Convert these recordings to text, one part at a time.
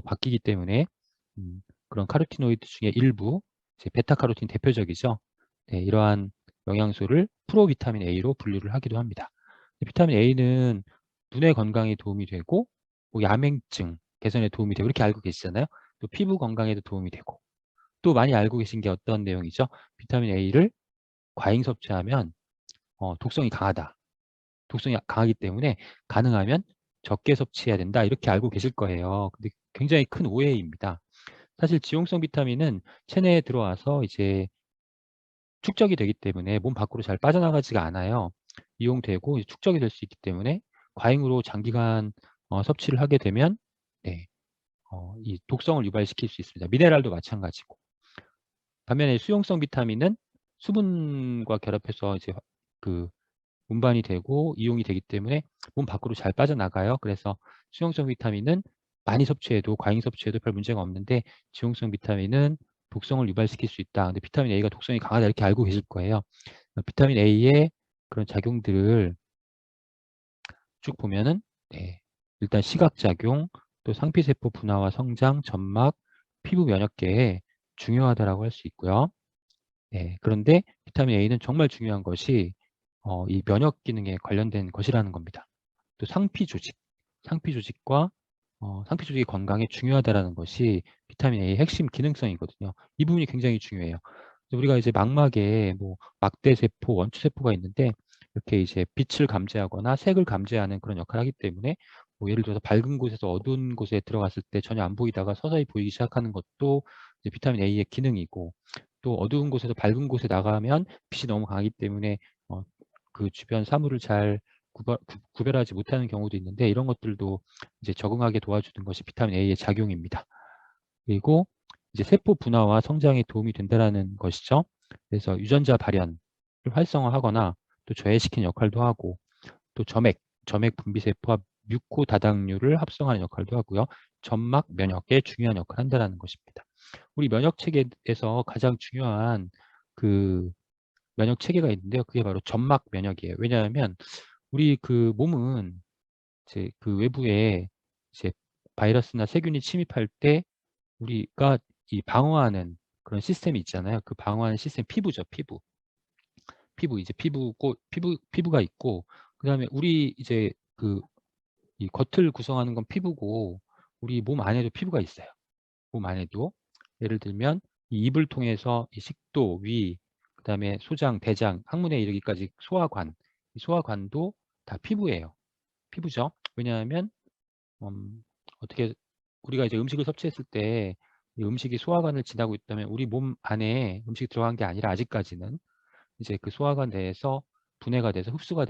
바뀌기 때문에 그런 카로티노이드 중에 일부, 이제 베타카로틴 대표적이죠. 네, 이러한 영양소를 프로비타민 A로 분류를 하기도 합니다. 비타민 A는 눈의 건강에 도움이 되고 뭐 야맹증 개선에 도움이 되고 이렇게 알고 계시잖아요. 또 피부 건강에도 도움이 되고, 또 많이 알고 계신 게 어떤 내용이죠? 비타민 A를 과잉 섭취하면 독성이 강하다. 독성이 강하기 때문에 가능하면 적게 섭취해야 된다. 이렇게 알고 계실 거예요. 근데 굉장히 큰 오해입니다. 사실 지용성 비타민은 체내에 들어와서 이제 축적이 되기 때문에 몸 밖으로 잘 빠져나가지가 않아요. 이용되고 축적이 될 수 있기 때문에 과잉으로 장기간 섭취를 하게 되면 네, 이 독성을 유발시킬 수 있습니다. 미네랄도 마찬가지고. 반면에 수용성 비타민은 수분과 결합해서 이제 그 운반이 되고 이용이 되기 때문에 몸 밖으로 잘 빠져나가요. 그래서 수용성 비타민은 많이 섭취해도 과잉 섭취해도 별 문제가 없는데 지용성 비타민은 독성을 유발시킬 수 있다. 근데 비타민 A가 독성이 강하다 이렇게 알고 계실 거예요. 비타민 A의 그런 작용들을 쭉 보면은 네, 일단 시각작용, 또 상피세포 분화와 성장, 점막, 피부 면역계에 중요하다라고 할 수 있고요. 네, 그런데 비타민 A는 정말 중요한 것이 이 면역 기능에 관련된 것이라는 겁니다. 또 상피 조직과 상피 조직의 건강에 중요하다라는 것이 비타민 A의 핵심 기능성이거든요. 이 부분이 굉장히 중요해요. 우리가 이제 망막에 뭐 막대세포, 원추세포가 있는데 이렇게 이제 빛을 감지하거나 색을 감지하는 그런 역할을 하기 때문에 뭐 예를 들어서 밝은 곳에서 어두운 곳에 들어갔을 때 전혀 안 보이다가 서서히 보이기 시작하는 것도 이제 비타민 A의 기능이고, 또 어두운 곳에서 밝은 곳에 나가면 빛이 너무 강하기 때문에 그 주변 사물을 잘 구별하지 못하는 경우도 있는데 이런 것들도 이제 적응하게 도와주는 것이 비타민 A의 작용입니다. 그리고 이제 세포 분화와 성장에 도움이 된다는 것이죠. 그래서 유전자 발현을 활성화하거나 또 저해시키는 역할도 하고, 또 점액 분비세포와 뮤코 다당류를 합성하는 역할도 하고요. 점막 면역에 중요한 역할을 한다는 것입니다. 우리 면역 체계에서 가장 중요한 그 면역 체계가 있는데요. 그게 바로 점막 면역이에요. 왜냐하면 우리 그 몸은 이제 그 외부에 이제 바이러스나 세균이 침입할 때 우리가 이 방어하는 그런 시스템이 있잖아요. 그 방어하는 시스템 피부죠, 피부. 피부 이제 피부가 있고, 그다음에 우리 이제 그 이 겉을 구성하는 건 피부고 우리 몸 안에도 피부가 있어요. 몸 안에도 예를 들면 이 입을 통해서 이 식도, 위, 그다음에 소장, 대장, 항문에 이르기까지 소화관, 이 소화관도 다 피부예요. 피부죠. 왜냐하면 어떻게 우리가 이제 음식을 섭취했을 때 이 음식이 소화관을 지나고 있다면 우리 몸 안에 음식이 들어간 게 아니라 아직까지는 이제 그 소화관 내에서 분해가 돼서 흡수가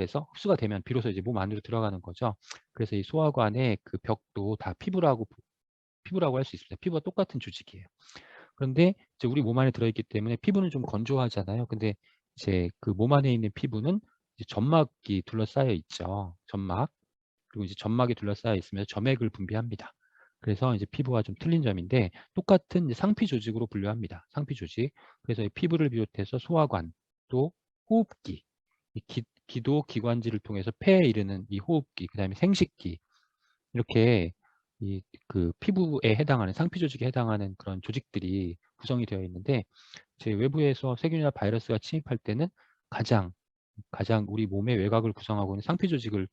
되면 비로소 이제 몸 안으로 들어가는 거죠. 그래서 이 소화관의 그 벽도 다 피부라고 할 수 있습니다. 피부와 똑같은 조직이에요. 그런데 이제 우리 몸 안에 들어있기 때문에 피부는 좀 건조하잖아요. 근데 이제 그 몸 안에 있는 피부는 이제 점막이 둘러싸여 있죠. 점막. 그리고 이제 점막이 둘러싸여 있으면서 점액을 분비합니다. 그래서 이제 피부와 좀 틀린 점인데 똑같은 이제 상피 조직으로 분류합니다. 상피 조직. 그래서 이 피부를 비롯해서 소화관, 또 호흡기, 이 기도 기관지를 통해서 폐에 이르는 이 호흡기, 그다음에 생식기, 이렇게 이 그 피부에 해당하는 상피 조직에 해당하는 그런 조직들이 구성이 되어 있는데, 제 외부에서 세균이나 바이러스가 침입할 때는 가장 우리 몸의 외곽을 구성하고 있는 상피 조직을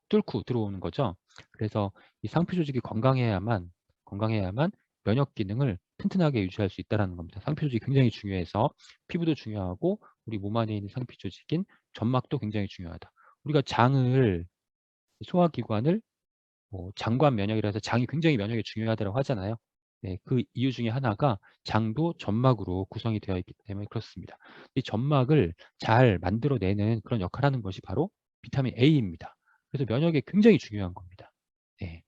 뚫고 들어오는 거죠. 그래서 이 상피 조직이 건강해야만 면역 기능을 튼튼하게 유지할 수 있다는 겁니다. 상피 조직이 굉장히 중요해서 피부도 중요하고 우리 몸 안에 있는 상피 조직인 점막도 굉장히 중요하다. 우리가 소화기관을 장관 면역이라 해서 장이 굉장히 면역에 중요하다고 하잖아요. 네, 그 이유 중에 하나가 장도 점막으로 구성이 되어 있기 때문에 그렇습니다. 이 점막을 잘 만들어내는 그런 역할을 하는 것이 바로 비타민 A입니다. 그래서 면역에 굉장히 중요한 겁니다. 네.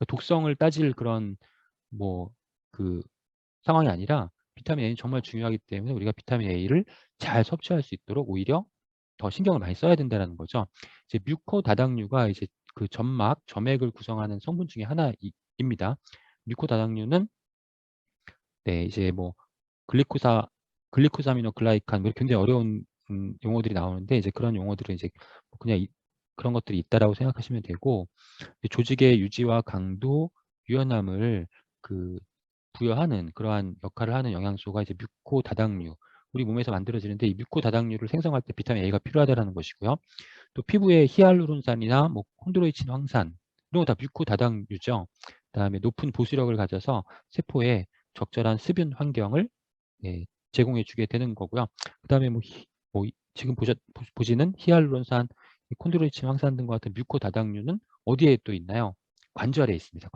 독성을 따질 그런 뭐 그 상황이 아니라 비타민 A는 정말 중요하기 때문에 우리가 비타민 A를 잘 섭취할 수 있도록 오히려 더 신경을 많이 써야 된다는 거죠. 이제 뮤코 다당류가 이제 그 점액을 구성하는 성분 중에 하나입니다. 뮤코 다당류는 네, 이제 뭐 글리코사미노글라이칸 뭐 굉장히 어려운 용어들이 나오는데 이제 그런 용어들은 이제 뭐 그냥 그런 것들이 있다라고 생각하시면 되고, 조직의 유지와 강도, 유연함을 부여하는 그러한 역할을 하는 영양소가 이제 뮤코 다당류, 우리 몸에서 만들어지는데 이 뮤코 다당류를 생성할 때 비타민 A가 필요하다는 것이고요. 또 피부에 히알루론산이나 뭐 콘드로이친 황산 이런 거 다 뮤코 다당류죠. 그다음에 높은 보수력을 가져서 세포에 적절한 습윤 환경을 예, 제공해 주게 되는 거고요. 그다음에 지금 보시는 히알루론산, 콘드로이친 황산 등과 같은 뮤코 다당류는 어디에 또 있나요? 관절에 있습니다.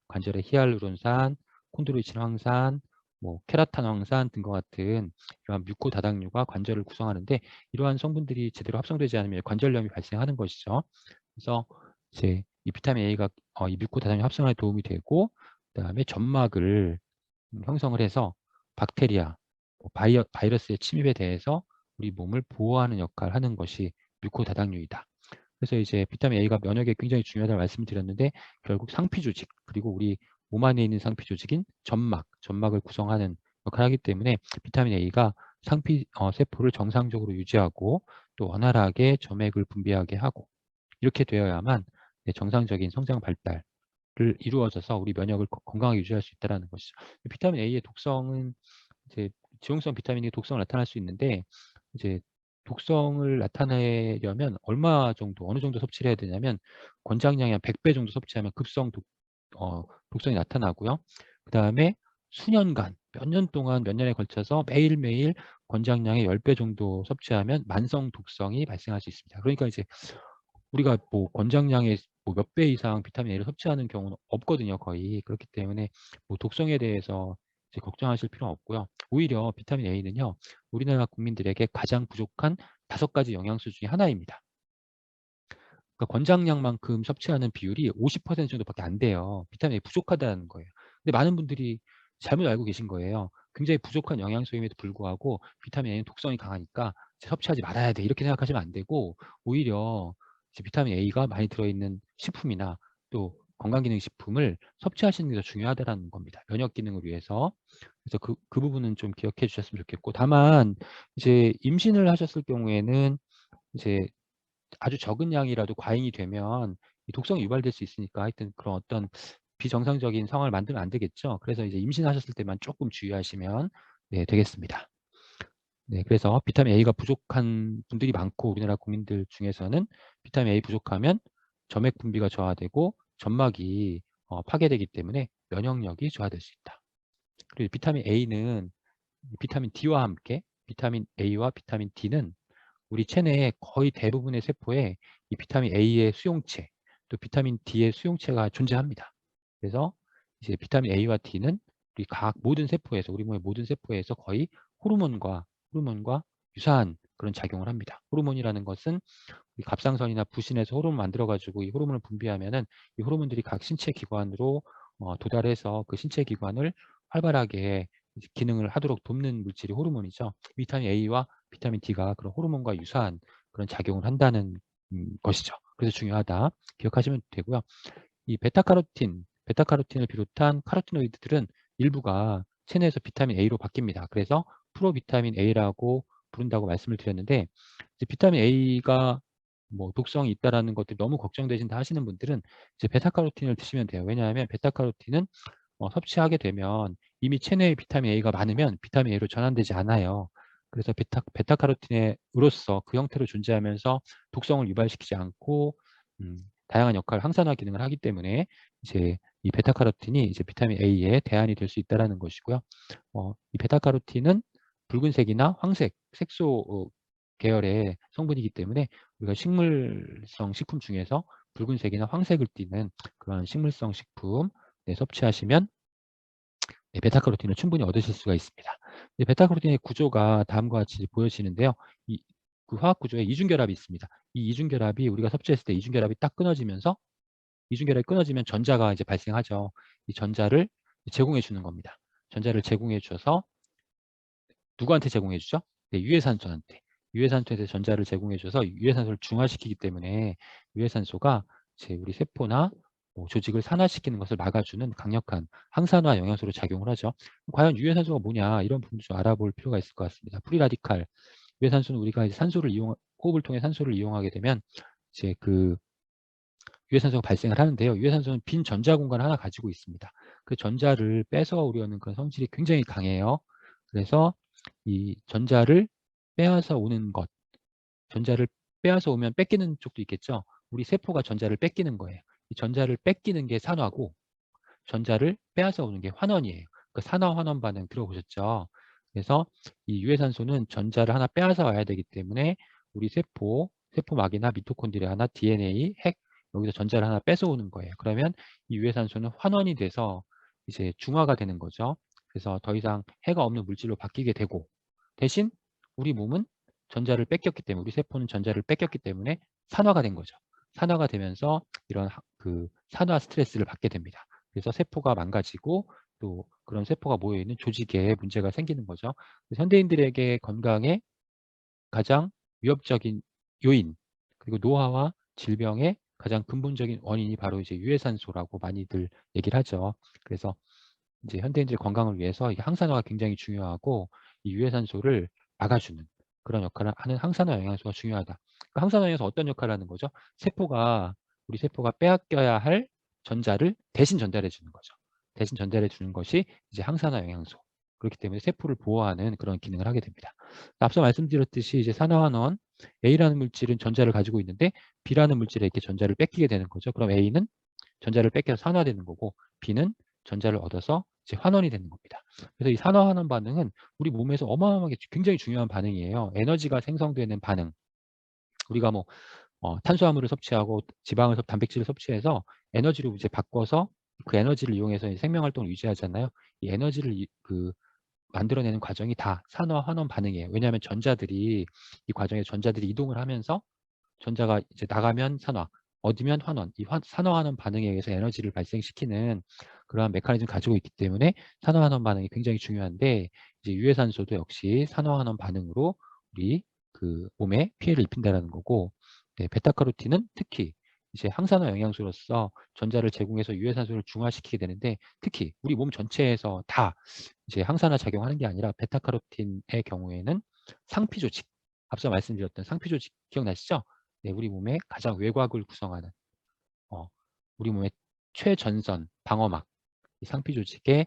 관절에 히알루론산, 콘드로이친 황산, 뭐 케라탄 황산 등과 같은 이러한 뮤코 다당류가 관절을 구성하는데 이러한 성분들이 제대로 합성되지 않으면 관절염이 발생하는 것이죠. 그래서 이제 이 비타민 A가 이 뮤코 다당류 합성에 도움이 되고 그다음에 점막을 형성을 해서 박테리아, 바이러스의 침입에 대해서 우리 몸을 보호하는 역할을 하는 것이 뮤코 다당류이다. 그래서 이제 비타민 A가 면역에 굉장히 중요하다고 말씀을 드렸는데 결국 상피 조직 그리고 우리 몸 안에 있는 상피 조직인 점막을 구성하는 역할을 하기 때문에 비타민 A가 상피 세포를 정상적으로 유지하고 또 원활하게 점액을 분비하게 하고 이렇게 되어야만 정상적인 성장 발달을 이루어져서 우리 면역을 건강하게 유지할 수 있다는 것이죠. 비타민 A의 독성은 이제 지용성 비타민이 독성을 나타날 수 있는데 이제 독성을 나타내려면 어느 정도 섭취를 해야 되냐면 권장량의 한 100배 정도 섭취하면 독성이 나타나고요. 그 다음에 수년간, 몇 년 동안, 몇 년에 걸쳐서 매일매일 권장량의 10배 정도 섭취하면 만성 독성이 발생할 수 있습니다. 그러니까 이제 우리가 뭐 권장량의 뭐 몇 배 이상 비타민 A를 섭취하는 경우는 없거든요, 거의. 그렇기 때문에 뭐 독성에 대해서 이제 걱정하실 필요는 없고요. 오히려 비타민 A는요, 우리나라 국민들에게 가장 부족한 5가지 영양소 중에 하나입니다. 그러니까 권장량만큼 섭취하는 비율이 50% 정도밖에 안 돼요. 비타민 A 부족하다는 거예요. 근데 많은 분들이 잘못 알고 계신 거예요. 굉장히 부족한 영양소임에도 불구하고 비타민 A는 독성이 강하니까 섭취하지 말아야 돼. 이렇게 생각하시면 안 되고 오히려 이제 비타민 A가 많이 들어있는 식품이나 또 건강기능식품을 섭취하시는 게 더 중요하다는 겁니다. 면역 기능을 위해서. 그래서 그 부분은 좀 기억해 주셨으면 좋겠고 다만 이제 임신을 하셨을 경우에는 이제 아주 적은 양이라도 과잉이 되면 이 독성이 유발될 수 있으니까 하여튼 그런 어떤 비정상적인 상황을 만들면 안 되겠죠. 그래서 이제 임신하셨을 때만 조금 주의하시면 네, 되겠습니다. 네, 그래서 비타민 A가 부족한 분들이 많고 우리나라 국민들 중에서는 비타민 A 부족하면 점액 분비가 저하되고 점막이 파괴되기 때문에 면역력이 저하될 수 있다. 그리고 비타민 A는 비타민 D와 함께 비타민 A와 비타민 D는 우리 체내의 거의 대부분의 세포에 이 비타민 A의 수용체, 또 비타민 D의 수용체가 존재합니다. 그래서 이제 비타민 A와 D는 우리 모든 세포에서, 우리 몸의 모든 세포에서 거의 호르몬과 유사한 그런 작용을 합니다. 호르몬이라는 것은 이 갑상선이나 부신에서 호르몬 만들어가지고 이 호르몬을 분비하면은 이 호르몬들이 각 신체 기관으로 도달해서 그 신체 기관을 활발하게 기능을 하도록 돕는 물질이 호르몬이죠. 비타민 A와 비타민 D가 그런 호르몬과 유사한 그런 작용을 한다는 것이죠. 그래서 중요하다. 기억하시면 되고요. 이 베타카로틴을 비롯한 카로티노이드들은 일부가 체내에서 비타민 A로 바뀝니다. 그래서 프로비타민 A라고 부른다고 말씀을 드렸는데 이제 비타민 A가 뭐 독성이 있다라는 것들이 너무 걱정되신다 하시는 분들은 이제 베타카로틴을 드시면 돼요. 왜냐하면 베타카로틴은 섭취하게 되면 이미 체내에 비타민 A가 많으면 비타민 A로 전환되지 않아요. 그래서 베타카로틴으로서 그 형태로 존재하면서 독성을 유발시키지 않고 다양한 역할, 항산화 기능을 하기 때문에 이제 이 베타카로틴이 이제 비타민 A의 대안이 될 수 있다라는 것이고요. 이 베타카로틴은 붉은색이나 황색, 색소 계열의 성분이기 때문에 우리가 식물성 식품 중에서 붉은색이나 황색을 띠는 그런 식물성 식품 섭취하시면 베타카로틴을 충분히 얻으실 수가 있습니다. 베타카로틴의 구조가 다음과 같이 보여지는데요. 그 화학 구조에 이중결합이 있습니다. 이 이중결합이 우리가 섭취했을 때 이중결합이 딱 끊어지면서 이중결합이 끊어지면 전자가 이제 발생하죠. 이 전자를 제공해 주는 겁니다. 전자를 제공해 주셔서 누구한테 제공해 주죠? 네, 유해산소한테. 유해산소한테 전자를 제공해 줘서 유해산소를 중화시키기 때문에 유해산소가 우리 세포나 조직을 산화시키는 것을 막아주는 강력한 항산화 영양소로 작용을 하죠. 과연 유해산소가 뭐냐 이런 부분도 좀 알아볼 필요가 있을 것 같습니다. 프리라디칼. 유해산소는 우리가 이제 호흡을 통해 산소를 이용하게 되면 이제 유해산소가 발생을 하는데요. 유해산소는 빈 전자 공간을 하나 가지고 있습니다. 그 전자를 뺏어오려는 그런 성질이 굉장히 강해요. 그래서 이 전자를 빼앗아 오는 것, 전자를 빼앗아 오면 뺏기는 쪽도 있겠죠. 우리 세포가 전자를 뺏기는 거예요. 이 전자를 뺏기는 게 산화고 전자를 빼앗아 오는 게 환원이에요. 그 산화 환원 반응 들어보셨죠? 그래서 이 유해산소는 전자를 하나 빼앗아 와야 되기 때문에 우리 세포막이나 미토콘드리아나 DNA, 핵 여기서 전자를 하나 뺏어오는 거예요. 그러면 이 유해산소는 환원이 돼서 이제 중화가 되는 거죠. 그래서 더 이상 해가 없는 물질로 바뀌게 되고 대신 우리 몸은 전자를 뺏겼기 때문에 우리 세포는 전자를 뺏겼기 때문에 산화가 된 거죠. 산화가 되면서 이런 그 산화 스트레스를 받게 됩니다. 그래서 세포가 망가지고 또 그런 세포가 모여있는 조직에 문제가 생기는 거죠. 현대인들에게 건강에 가장 위협적인 요인 그리고 노화와 질병의 가장 근본적인 원인이 바로 이제 유해산소라고 많이들 얘기를 하죠. 그래서 이제 현대인들의 건강을 위해서 이 항산화가 굉장히 중요하고 이 유해산소를 막아주는 그런 역할을 하는 항산화 영양소가 중요하다. 그 항산화 영양소 어떤 역할을 하는 거죠? 우리 세포가 빼앗겨야 할 전자를 대신 전달해 주는 거죠. 대신 전달해 주는 것이 이제 항산화 영양소. 그렇기 때문에 세포를 보호하는 그런 기능을 하게 됩니다. 앞서 말씀드렸듯이 이제 산화환원 A라는 물질은 전자를 가지고 있는데 B라는 물질에게 전자를 뺏기게 되는 거죠. 그럼 A는 전자를 뺏겨서 산화되는 거고 B는 전자를 얻어서 이제 환원이 되는 겁니다. 그래서 이 산화환원 반응은 우리 몸에서 어마어마하게 굉장히 중요한 반응이에요. 에너지가 생성되는 반응. 우리가 뭐 탄수화물을 섭취하고 단백질을 섭취해서 에너지로 이제 바꿔서 그 에너지를 이용해서 생명 활동을 유지하잖아요. 이 에너지를 만들어내는 과정이 다 산화환원 반응이에요. 왜냐하면 이 과정에 전자들이 이동을 하면서 전자가 이제 나가면 산화, 얻으면 환원, 산화환원 반응에 의해서 에너지를 발생시키는 그러한 메커니즘을 가지고 있기 때문에 산화환원 반응이 굉장히 중요한데 이제 유해산소도 역시 산화환원 반응으로 우리 그 몸에 피해를 입힌다라는 거고 네, 베타카로틴은 특히 이제 항산화 영양소로서 전자를 제공해서 유해산소를 중화시키게 되는데 특히 우리 몸 전체에서 다 이제 항산화 작용하는 게 아니라 베타카로틴의 경우에는 상피 조직, 앞서 말씀드렸던 상피 조직 기억나시죠? 네, 우리 몸의 가장 외곽을 구성하는 어, 우리 몸의 최전선 방어막 이 상피 조직의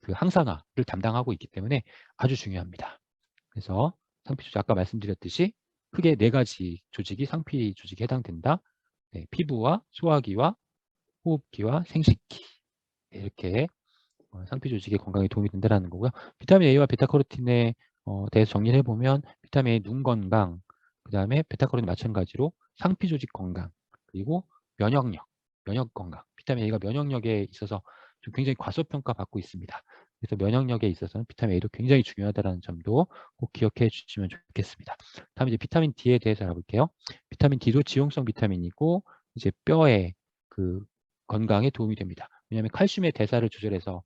그 항산화를 담당하고 있기 때문에 아주 중요합니다. 그래서 상피 조직 아까 말씀드렸듯이 크게 4가지 조직이 상피 조직에 해당된다. 네, 피부와 소화기와 호흡기와 생식기 네, 이렇게 상피 조직의 건강에 도움이 된다는 거고요. 비타민 A와 베타카로틴에 대해서 정리를 해보면 비타민 A 눈 건강, 그 다음에 베타카로틴 마찬가지로 상피 조직 건강, 그리고 면역 건강. 비타민 A가 면역력에 있어서 좀 굉장히 과소평가 받고 있습니다. 그래서 면역력에 있어서는 비타민 A도 굉장히 중요하다는 점도 꼭 기억해 주시면 좋겠습니다. 다음 이제 비타민 D에 대해서 알아볼게요. 비타민 D도 지용성 비타민이고 이제 뼈의 그 건강에 도움이 됩니다. 왜냐하면 칼슘의 대사를 조절해서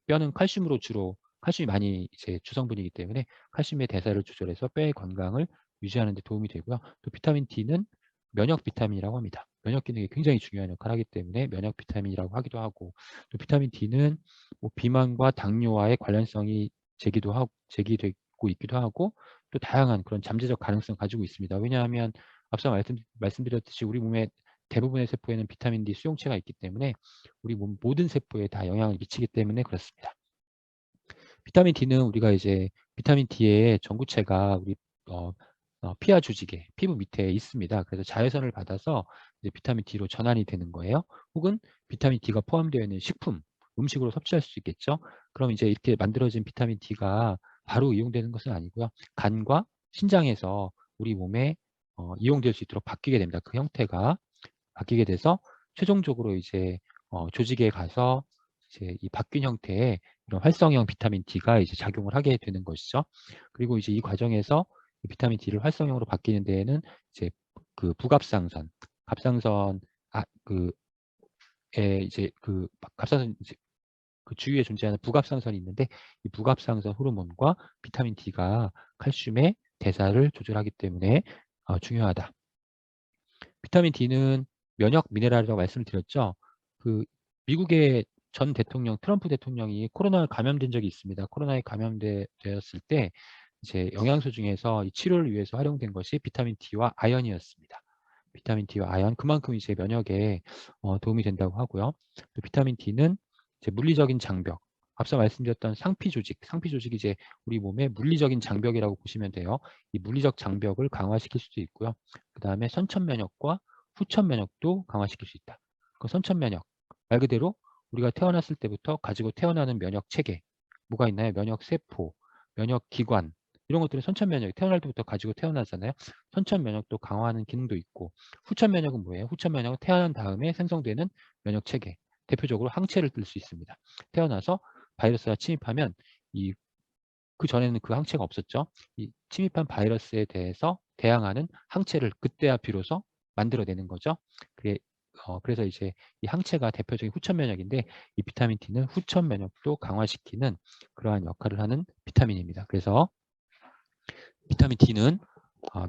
뼈는 칼슘이 많이 이제 주성분이기 때문에 칼슘의 대사를 조절해서 뼈의 건강을 유지하는 데 도움이 되고요. 또 비타민 D는 면역 비타민이라고 합니다. 면역 기능이 굉장히 중요한 역할을 하기 때문에 면역 비타민이라고 하기도 하고 또 비타민 D는 뭐 비만과 당뇨와의 관련성이 제기되고 있기도 하고 또 다양한 그런 잠재적 가능성을 가지고 있습니다. 왜냐하면 앞서 말씀드렸듯이 우리 몸의 대부분의 세포에는 비타민 D 수용체가 있기 때문에 우리 몸 모든 세포에 다 영향을 미치기 때문에 그렇습니다. 비타민 D는 우리가 이제 비타민 D의 전구체가 우리 피하 조직에 피부 밑에 있습니다. 그래서 자외선을 받아서 이제 비타민 D로 전환이 되는 거예요. 혹은 비타민 D가 포함되어 있는 식품, 음식으로 섭취할 수 있겠죠. 그럼 이제 이렇게 만들어진 비타민 D가 바로 이용되는 것은 아니고요. 간과 신장에서 우리 몸에 이용될 수 있도록 바뀌게 됩니다. 그 형태가 바뀌게 돼서 최종적으로 이제 조직에 가서 이제 이 바뀐 형태의 이런 활성형 비타민 D가 이제 작용을 하게 되는 것이죠. 그리고 이제 이 과정에서 이 비타민 D를 활성형으로 바뀌는 데에는 이제 그 부갑상선, 갑상선 이제 그 갑상선 이제 그 주위에 존재하는 부갑상선이 있는데 이 부갑상선 호르몬과 비타민 D가 칼슘의 대사를 조절하기 때문에 중요하다. 비타민 D는 면역 미네랄이라고 말씀을 드렸죠. 그 미국의 전 대통령 트럼프 대통령이 코로나에 감염된 적이 있습니다. 코로나에 감염되었을 때 이제 영양소 중에서 이 치료를 위해서 활용된 것이 비타민 D와 아연이었습니다. 비타민 D와 아연, 그만큼 이제 면역에 도움이 된다고 하고요. 또 비타민 D는 이제 물리적인 장벽, 앞서 말씀드렸던 상피 조직이 이제 우리 몸의 물리적인 장벽이라고 보시면 돼요. 이 물리적 장벽을 강화시킬 수도 있고요. 그 다음에 선천 면역과 후천 면역도 강화시킬 수 있다. 그 선천 면역, 말 그대로 우리가 태어났을 때부터 가지고 태어나는 면역 체계, 뭐가 있나요? 면역 세포, 면역 기관, 이런 것들은 선천 면역이 태어날 때부터 가지고 태어나잖아요. 선천 면역도 강화하는 기능도 있고, 후천 면역은 뭐예요? 후천 면역은 태어난 다음에 생성되는 면역 체계, 대표적으로 항체를 뜰 수 있습니다. 태어나서 바이러스가 침입하면 그 전에는 그 항체가 없었죠. 이 침입한 바이러스에 대해서 대항하는 항체를 그때야 비로소 만들어내는 거죠. 그래서 이제 이 항체가 대표적인 후천 면역인데, 이 비타민 D는 후천 면역도 강화시키는 그러한 역할을 하는 비타민입니다. 그래서 비타민 D는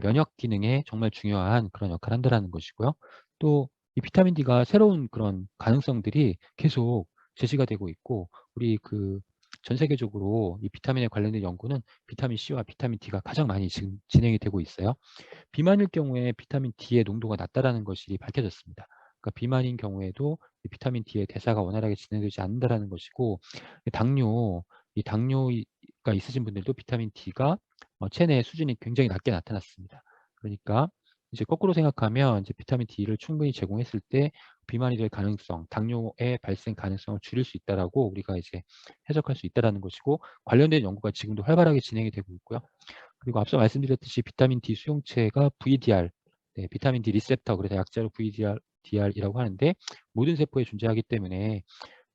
면역 기능에 정말 중요한 그런 역할을 한다는 것이고요. 또 이 비타민 D가 새로운 그런 가능성들이 계속 제시가 되고 있고, 우리 전 세계적으로 이 비타민에 관련된 연구는 비타민 C와 비타민 D가 가장 많이 지금 진행이 되고 있어요. 비만일 경우에 비타민 D의 농도가 낮다라는 것이 밝혀졌습니다. 그러니까 비만인 경우에도 이 비타민 D의 대사가 원활하게 진행되지 않는다라는 것이고, 당뇨가 있으신 분들도 비타민 D가 체내의 수준이 굉장히 낮게 나타났습니다. 그러니까 이제 거꾸로 생각하면 이제 비타민 D를 충분히 제공했을 때 비만이 될 가능성, 당뇨의 발생 가능성을 줄일 수 있다라고 우리가 이제 해석할 수 있다라는 것이고, 관련된 연구가 지금도 활발하게 진행이 되고 있고요. 그리고 앞서 말씀드렸듯이 비타민 D 수용체가 VDR, 네, 비타민 D 리셉터, 그래서 약자로 VDR이라고 하는데, 모든 세포에 존재하기 때문에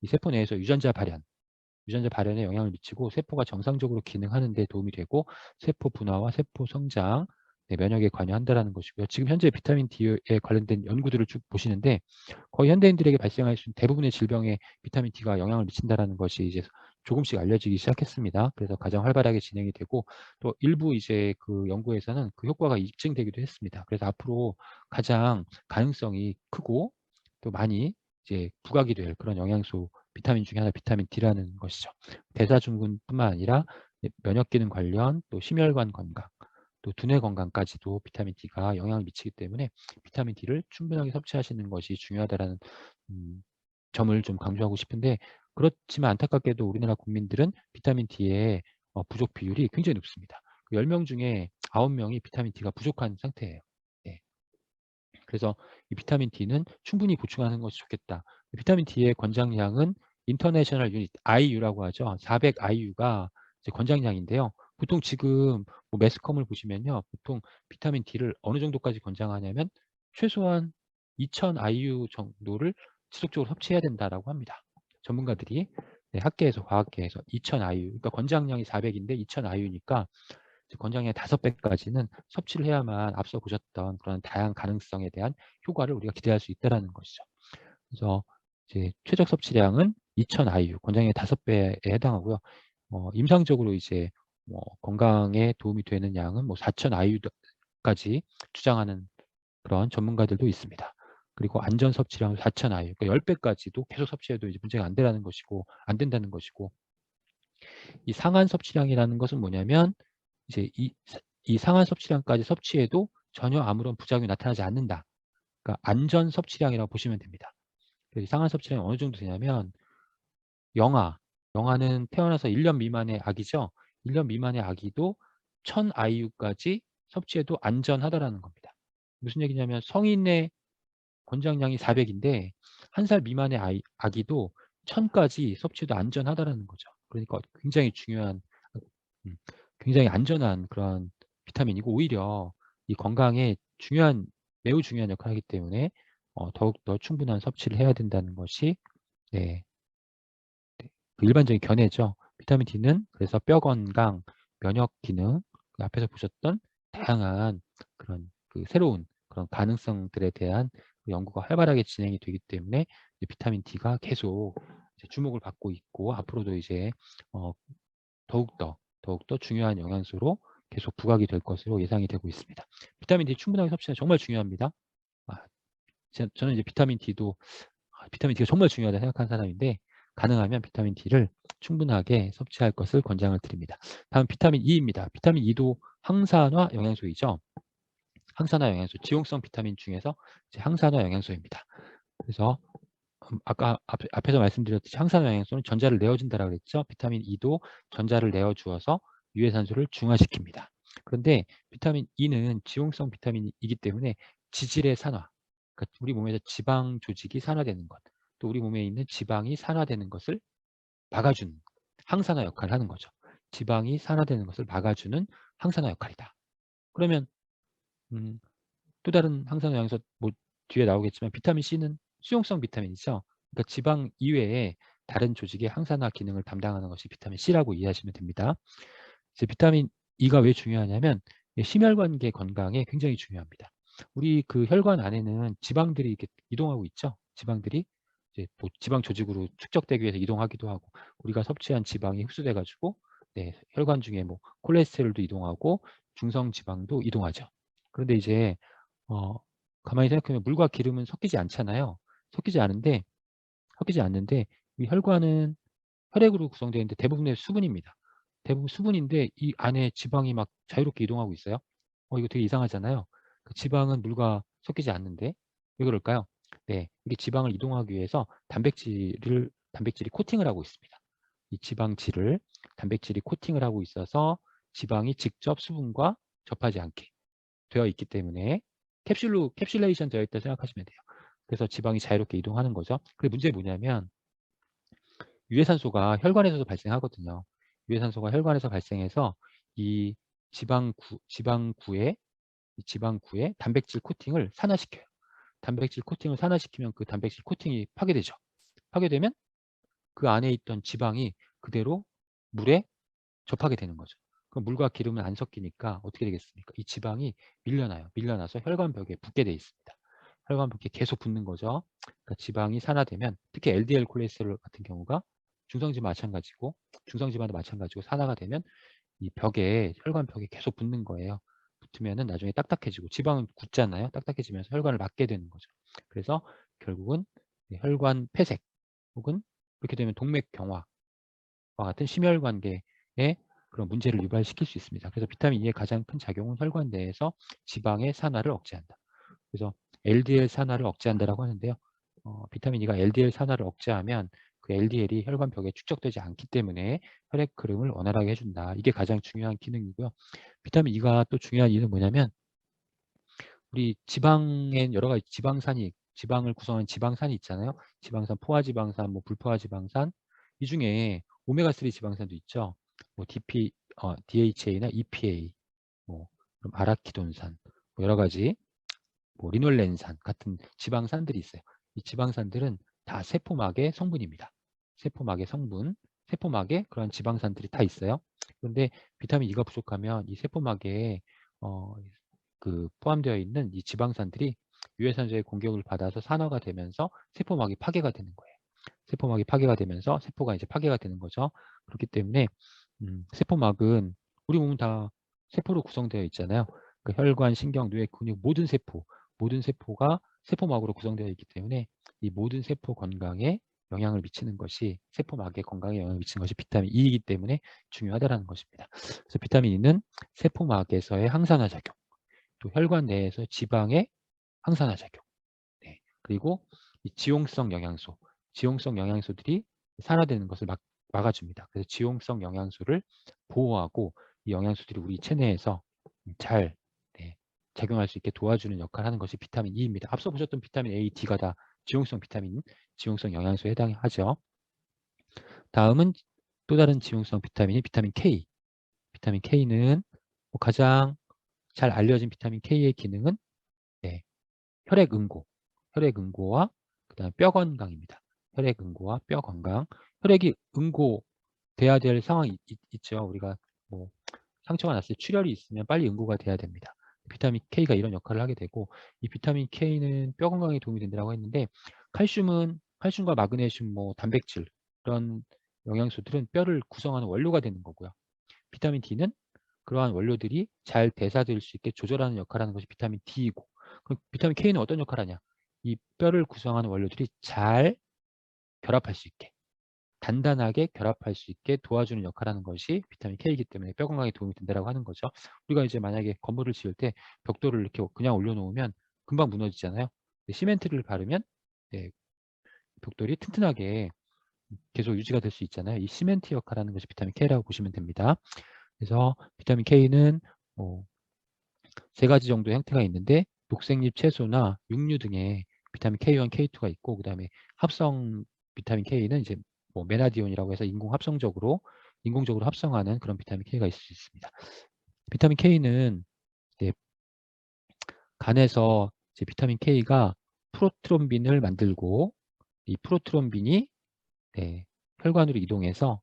이 세포 내에서 유전자 발현에 영향을 미치고 세포가 정상적으로 기능하는 데 도움이 되고, 세포 분화와 세포 성장, 네, 면역에 관여한다는 것이고요. 지금 현재 비타민 D에 관련된 연구들을 쭉 보시는데, 거의 현대인들에게 발생할 수 있는 대부분의 질병에 비타민 D가 영향을 미친다는 것이 이제 조금씩 알려지기 시작했습니다. 그래서 가장 활발하게 진행이 되고, 또 일부 이제 그 연구에서는 그 효과가 입증되기도 했습니다. 그래서 앞으로 가장 가능성이 크고 또 많이 이제 부각이 될 그런 영양소, 비타민 중에 하나 비타민 D라는 것이죠. 대사증후군뿐만 아니라 면역 기능 관련, 또 심혈관 건강, 또 두뇌 건강까지도 비타민 D가 영향을 미치기 때문에 비타민 D를 충분하게 섭취하시는 것이 중요하다라는 점을 좀 강조하고 싶은데, 그렇지만 안타깝게도 우리나라 국민들은 비타민 D의 부족 비율이 굉장히 높습니다. 10명 중에 9명이 비타민 D가 부족한 상태예요. 네. 그래서 이 비타민 D는 충분히 보충하는 것이 좋겠다. 비타민 D의 권장량은 인터내셔널 유닛 IU라고 하죠. 400 IU가 이제 권장량인데요. 보통 지금 뭐 매스컴을 보시면요, 보통 비타민 D를 어느 정도까지 권장하냐면 최소한 2000 IU 정도를 지속적으로 섭취해야 된다라고 합니다. 전문가들이, 네, 학계에서, 과학계에서 2000 IU, 그러니까 권장량이 400인데 2000 IU니까 권장량의 5배까지는 섭취를 해야만 앞서 보셨던 그런 다양한 가능성에 대한 효과를 우리가 기대할 수 있다는 것이죠. 그래서 이제 최적 섭취량은 2000 IU, 권장량의 5배에 해당하고요. 임상적으로 이제 건강에 도움이 되는 양은 4000 IU까지 주장하는 그런 전문가들도 있습니다. 그리고 안전 섭취량은 4000 IU, 그러니까 10배까지도 계속 섭취해도 이제 문제가 안 된다는 것이고, 이 상한 섭취량이라는 것은 뭐냐면 이제 이 상한 섭취량까지 섭취해도 전혀 아무런 부작용이 나타나지 않는다. 그러니까 안전 섭취량이라고 보시면 됩니다. 그래서 이 상한 섭취량이 어느 정도 되냐면, 영아는 태어나서 1년 미만의 아기죠. 1년 미만의 아기도 1000 IU까지 섭취해도 안전하다라는 겁니다. 무슨 얘기냐면 성인의 권장량이 400인데 1살 미만의 아기도 1000까지 섭취해도 안전하다라는 거죠. 그러니까 음, 굉장히 안전한 그런 비타민이고, 오히려 이 건강에 매우 중요한 역할을 하기 때문에 더욱더 충분한 섭취를 해야 된다는 것이, 네, 그 일반적인 견해죠. 비타민 D는 그래서 뼈 건강, 면역 기능, 앞에서 보셨던 다양한 그런 새로운 그런 가능성들에 대한 연구가 활발하게 진행이 되기 때문에 비타민 D가 계속 이제 주목을 받고 있고, 앞으로도 이제 어, 더욱더 중요한 영양소로 계속 부각이 될 것으로 예상이 되고 있습니다. 비타민 D 충분하게 섭취는 정말 중요합니다. 저는 이제 비타민 D가 정말 중요하다 생각하는 사람인데, 가능하면 비타민 D를 충분하게 섭취할 것을 권장을 드립니다. 다음 비타민 E입니다. 비타민 E도 항산화 영양소이죠. 항산화 영양소, 지용성 비타민 중에서 이제 항산화 영양소입니다. 그래서 아까 앞에서 말씀드렸듯이 항산화 영양소는 전자를 내어준다라고 그랬죠. 비타민 E도 전자를 내어주어서 유해산소를 중화시킵니다. 그런데 비타민 E는 지용성 비타민이기 때문에 지질의 산화, 그러니까 우리 몸에서 지방 조직이 산화되는 것, 또 우리 몸에 있는 지방이 산화되는 것을 막아주는 항산화 역할을 하는 거죠. 지방이 산화되는 것을 막아주는 항산화 역할이다. 그러면 또 다른 항산화 영양소 뭐 뒤에 나오겠지만 비타민 C는 수용성 비타민이죠. 그러니까 지방 이외에 다른 조직의 항산화 기능을 담당하는 것이 비타민 C라고 이해하시면 됩니다. 이제 비타민 E가 왜 중요하냐면 심혈관계 건강에 굉장히 중요합니다. 우리 그 혈관 안에는 지방들이 이렇게 이동하고 있죠. 지방들이 이제 뭐 지방 조직으로 축적되기 위해서 이동하기도 하고, 우리가 섭취한 지방이 흡수돼 가지고 혈관 중에 뭐 콜레스테롤도 이동하고 중성 지방도 이동하죠. 그런데 이제 어, 가만히 생각하면 물과 기름은 섞이지 않잖아요. 섞이지 않는데 이 혈관은 혈액으로 구성되어 있는데 대부분의 수분입니다. 대부분 수분인데 이 안에 지방이 막 자유롭게 이동하고 있어요. 이거 되게 이상하잖아요. 그 지방은 물과 섞이지 않는데 왜 그럴까요? 네, 이게 지방을 이동하기 위해서 단백질이 코팅을 하고 있습니다. 이 지방질을 단백질이 코팅을 하고 있어서 지방이 직접 수분과 접하지 않게 되어 있기 때문에 캡슐레이션 되어 있다 생각하시면 돼요. 그래서 지방이 자유롭게 이동하는 거죠. 근데 문제는 뭐냐면 유해산소가 혈관에서도 발생하거든요. 유해산소가 혈관에서 발생해서 이 지방구에 단백질 코팅을 산화시켜요. 단백질 코팅을 산화시키면 그 단백질 코팅이 파괴되죠. 파괴되면 그 안에 있던 지방이 그대로 물에 접하게 되는 거죠. 그럼 물과 기름은 안 섞이니까 어떻게 되겠습니까? 이 지방이 밀려나요. 밀려나서 혈관벽에 붙게 돼 있습니다. 혈관벽에 계속 붙는 거죠. 그러니까 지방이 산화되면 특히 LDL 콜레스테롤 같은 경우가 중성지방도 마찬가지고 산화가 되면 이 혈관벽에 계속 붙는 거예요. 붙으면은 나중에 딱딱해지고, 지방은 굳잖아요. 딱딱해지면서 혈관을 막게 되는 거죠. 그래서 결국은 혈관 폐색 혹은 그렇게 되면 동맥경화와 같은 심혈관계에 그런 문제를 유발시킬 수 있습니다. 그래서 비타민 E의 가장 큰 작용은 혈관 내에서 지방의 산화를 억제한다. 그래서 LDL 산화를 억제한다라고 하는데요. 비타민 E가 LDL 산화를 억제하면 그 LDL이 혈관벽에 축적되지 않기 때문에 혈액 흐름을 원활하게 해준다. 이게 가장 중요한 기능이고요. 비타민 E가 또 중요한 이유는 뭐냐면 우리 지방엔 여러 가지 지방을 구성하는 지방산이 있잖아요. 지방산, 포화지방산, 뭐 불포화지방산, 이 중에 오메가3 지방산도 있죠. 뭐 DHA나 EPA, 뭐 그럼 아라키돈산, 뭐 여러 가지 뭐 리놀렌산 같은 지방산들이 있어요. 이 지방산들은 다 세포막의 성분입니다. 세포막에 그런 지방산들이 다 있어요. 그런데 비타민 E가 부족하면 이 세포막에 어, 그 포함되어 있는 이 지방산들이 유해산소의 공격을 받아서 산화가 되면서 세포막이 파괴가 되는 거예요. 세포막이 파괴가 되면서 세포가 이제 파괴가 되는 거죠. 그렇기 때문에 세포막은 우리 몸은 다 세포로 구성되어 있잖아요. 그 혈관, 신경, 뇌, 근육 모든 세포가 세포막으로 구성되어 있기 때문에 이 모든 세포 건강에 영향을 미치는 것이 세포막의 건강에 영향을 미치는 것이 비타민 E이기 때문에 중요하다는 것입니다. 그래서 비타민 E는 세포막에서의 항산화 작용, 또 혈관 내에서 지방의 항산화 작용, 그리고 이 지용성 영양소들이 산화되는 것을 막아줍니다. 그래서 지용성 영양소를 보호하고 이 영양소들이 우리 체내에서 잘 작용할 수 있게 도와주는 역할을 하는 것이 비타민 E입니다. 앞서 보셨던 비타민 A, D가 다 지용성 영양소에 해당하죠. 다음은 또 다른 지용성 비타민이 비타민 K. 비타민 K는 가장 잘 알려진 비타민 K의 기능은 혈액응고와 그다음에 뼈 건강입니다. 혈액응고와 뼈 건강. 혈액이 응고돼야 될 상황이 있죠. 우리가 뭐 상처가 났을 때 출혈이 있으면 빨리 응고가 돼야 됩니다. 비타민 K가 이런 역할을 하게 되고, 이 비타민 K는 뼈 건강에 도움이 된다고 했는데 칼슘과 마그네슘, 뭐 단백질 이런 영양소들은 뼈를 구성하는 원료가 되는 거고요. 비타민 D는 그러한 원료들이 잘 대사될 수 있게 조절하는 역할을 하는 것이 비타민 D이고, 그럼 비타민 K는 어떤 역할을 하냐? 이 뼈를 구성하는 원료들이 잘 결합할 수 있게, 단단하게 결합할 수 있게 도와주는 역할을 하는 것이 비타민 K이기 때문에 뼈 건강에 도움이 된다라고 하는 거죠. 우리가 이제 만약에 건물을 지을 때 벽돌을 이렇게 그냥 올려놓으면 금방 무너지잖아요. 시멘트를 바르면 네, 벽돌이 튼튼하게 계속 유지가 될 수 있잖아요. 이 시멘트 역할을 하는 것이 비타민 K라고 보시면 됩니다. 그래서 비타민 K는 세 가지 정도의 형태가 있는데 녹색잎 채소나 육류 등의 비타민 K1, K2가 있고, 그 다음에 합성 비타민 K는 이제 메나디온이라고 해서 인공적으로 합성하는 그런 비타민 K가 있을 수 있습니다. 비타민 K는 네, 간에서 이제 비타민 K가 프로트롬빈을 만들고, 이 프로트롬빈이 네, 혈관으로 이동해서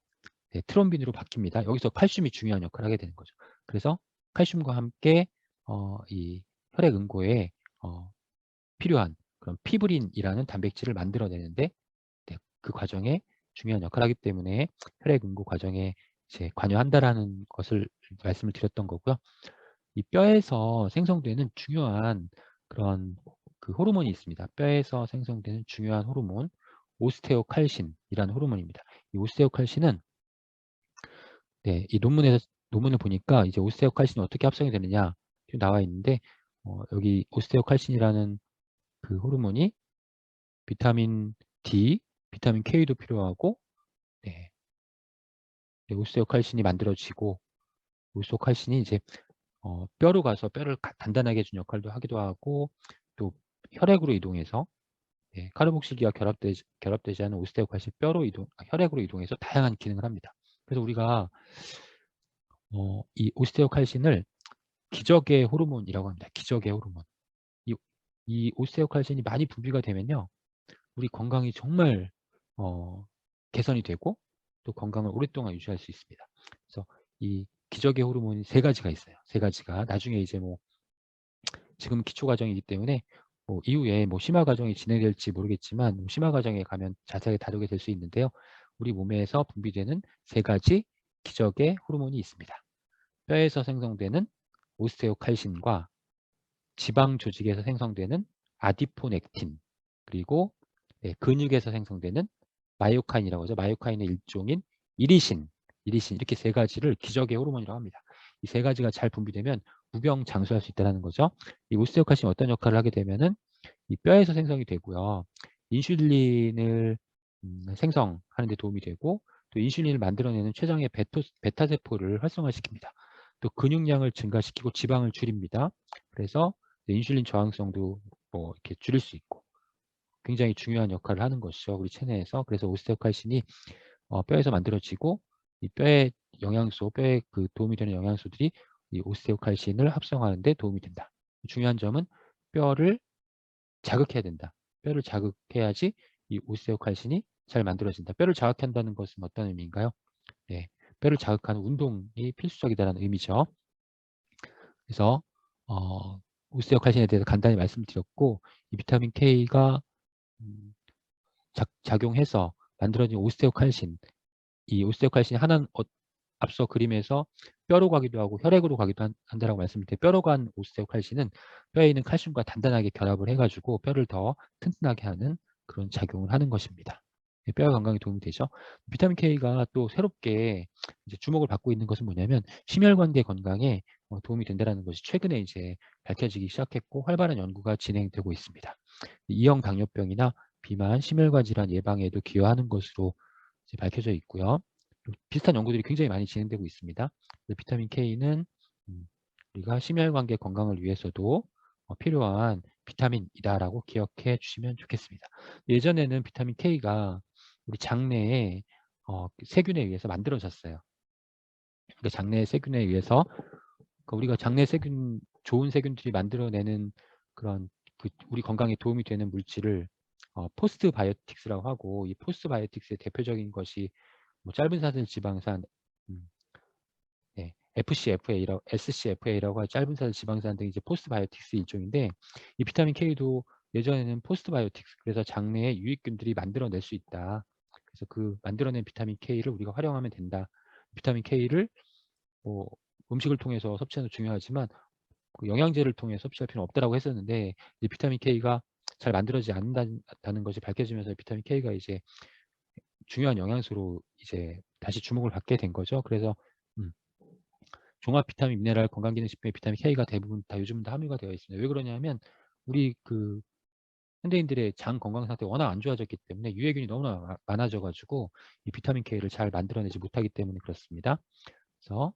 네, 트롬빈으로 바뀝니다. 여기서 칼슘이 중요한 역할을 하게 되는 거죠. 그래서 칼슘과 함께 이 혈액 응고에 필요한 그런 피브린이라는 단백질을 만들어내는데 네, 그 과정에 중요한 역할을 하기 때문에 혈액 응고 과정에 이제 관여한다라는 것을 말씀을 드렸던 거고요. 이 뼈에서 생성되는 중요한 그런 그 호르몬이 있습니다. 뼈에서 생성되는 중요한 호르몬, 오스테오칼신이라는 호르몬입니다. 이 오스테오칼신은 네, 이 논문을 보니까 이제 오스테오칼신이 어떻게 합성이 되느냐 지금 나와 있는데 여기 오스테오칼신이라는 그 호르몬이 비타민 D, 비타민 K도 필요하고 네, 오스테오칼신이 만들어지고 오스테오칼신이 이제 뼈로 가서 뼈를 단단하게 해준 역할도 하기도 하고 또 혈액으로 이동해서 네, 카르복실기와 결합되지 않은 오스테오칼신 혈액으로 이동해서 다양한 기능을 합니다. 그래서 우리가 이 오스테오칼신을 기적의 호르몬이라고 합니다. 기적의 호르몬. 이 오스테오칼신이 많이 분비가 되면요, 우리 건강이 정말 개선이 되고 또 건강을 오랫동안 유지할 수 있습니다. 그래서 이 기적의 호르몬이 세 가지가 있어요. 세 가지가 나중에 이제 지금 기초 과정이기 때문에 이후에 심화 과정이 진행될지 모르겠지만 심화 과정에 가면 자세하게 다루게 될 수 있는데요. 우리 몸에서 분비되는 세 가지 기적의 호르몬이 있습니다. 뼈에서 생성되는 오스테오칼신과 지방 조직에서 생성되는 아디포넥틴, 그리고 근육에서 생성되는 마이오카인이라고 하죠. 마이오카인의 일종인 이리신 이렇게 세 가지를 기적의 호르몬이라고 합니다. 이 세 가지가 잘 분비되면 무병장수할 수 있다는 거죠. 이 오스테오칼신이 어떤 역할을 하게 되면은 이 뼈에서 생성이 되고요. 인슐린을 생성하는 데 도움이 되고 또 인슐린을 만들어내는 췌장의 베타세포를 활성화시킵니다. 또 근육량을 증가시키고 지방을 줄입니다. 그래서 인슐린 저항성도 이렇게 줄일 수 있고 굉장히 중요한 역할을 하는 것이죠. 우리 체내에서. 그래서 오스테오칼신이 뼈에서 만들어지고 이 뼈에 그 도움이 되는 영양소들이 이 오스테오칼신을 합성하는 데 도움이 된다. 중요한 점은 뼈를 자극해야 된다. 뼈를 자극해야지 이 오스테오칼신이 잘 만들어진다. 뼈를 자극한다는 것은 어떤 의미인가요? 네, 뼈를 자극하는 운동이 필수적이다라는 의미죠. 그래서 오스테오칼신에 대해서 간단히 말씀드렸고, 이 비타민 K가 작용해서 만들어진 오스테오칼신, 이 오스테오칼신이 하나는 앞서 그림에서 뼈로 가기도 하고 혈액으로 가기도 한다라고 말씀드렸는데, 뼈로 간 오스테오칼신은 뼈에 있는 칼슘과 단단하게 결합을 해가지고 뼈를 더 튼튼하게 하는 그런 작용을 하는 것입니다. 뼈 건강에 도움이 되죠. 비타민 K가 또 새롭게 이제 주목을 받고 있는 것은 뭐냐면 심혈관계 건강에 도움이 된다는 것이 최근에 이제 밝혀지기 시작했고 활발한 연구가 진행되고 있습니다. 이형 당뇨병이나 비만, 심혈관 질환 예방에도 기여하는 것으로 이제 밝혀져 있고요. 비슷한 연구들이 굉장히 많이 진행되고 있습니다. 비타민 K는 우리가 심혈관계 건강을 위해서도 필요한 비타민이다라고 기억해 주시면 좋겠습니다. 예전에는 비타민 K가 우리 장내에 세균에 의해서 만들어졌어요. 그러니까 장내 세균에 의해서 우리가 장내 세균, 좋은 세균들이 만들어내는 그런 우리 건강에 도움이 되는 물질을 포스트바이오틱스라고 하고, 이 포스트바이오틱스의 대표적인 것이 짧은 사슬 지방산, 네, SCFA라고 할 짧은 사슬 지방산 등이 이제 포스트바이오틱스 일종인데, 이 비타민 K도 예전에는 포스트바이오틱스, 그래서 장내에 유익균들이 만들어낼 수 있다. 그래서 그 만들어낸 비타민 K를 우리가 활용하면 된다. 비타민 K를 음식을 통해서 섭취하는 게 중요하지만 그 영양제를 통해 섭취할 필요는 없다라고 했었는데, 이 비타민 K가 잘 만들어지지 않는다는 것이 밝혀지면서 비타민 K가 이제 중요한 영양소로 이제 다시 주목을 받게 된 거죠. 그래서 종합 비타민, 미네랄, 건강기능식품의 비타민 K가 대부분 다 요즘은 다 함유가 되어 있습니다. 왜 그러냐면 우리 현대인들의 장 건강 상태가 워낙 안 좋아졌기 때문에 유해균이 너무나 많아져 가지고 이 비타민 K를 잘 만들어내지 못하기 때문에 그렇습니다. 그래서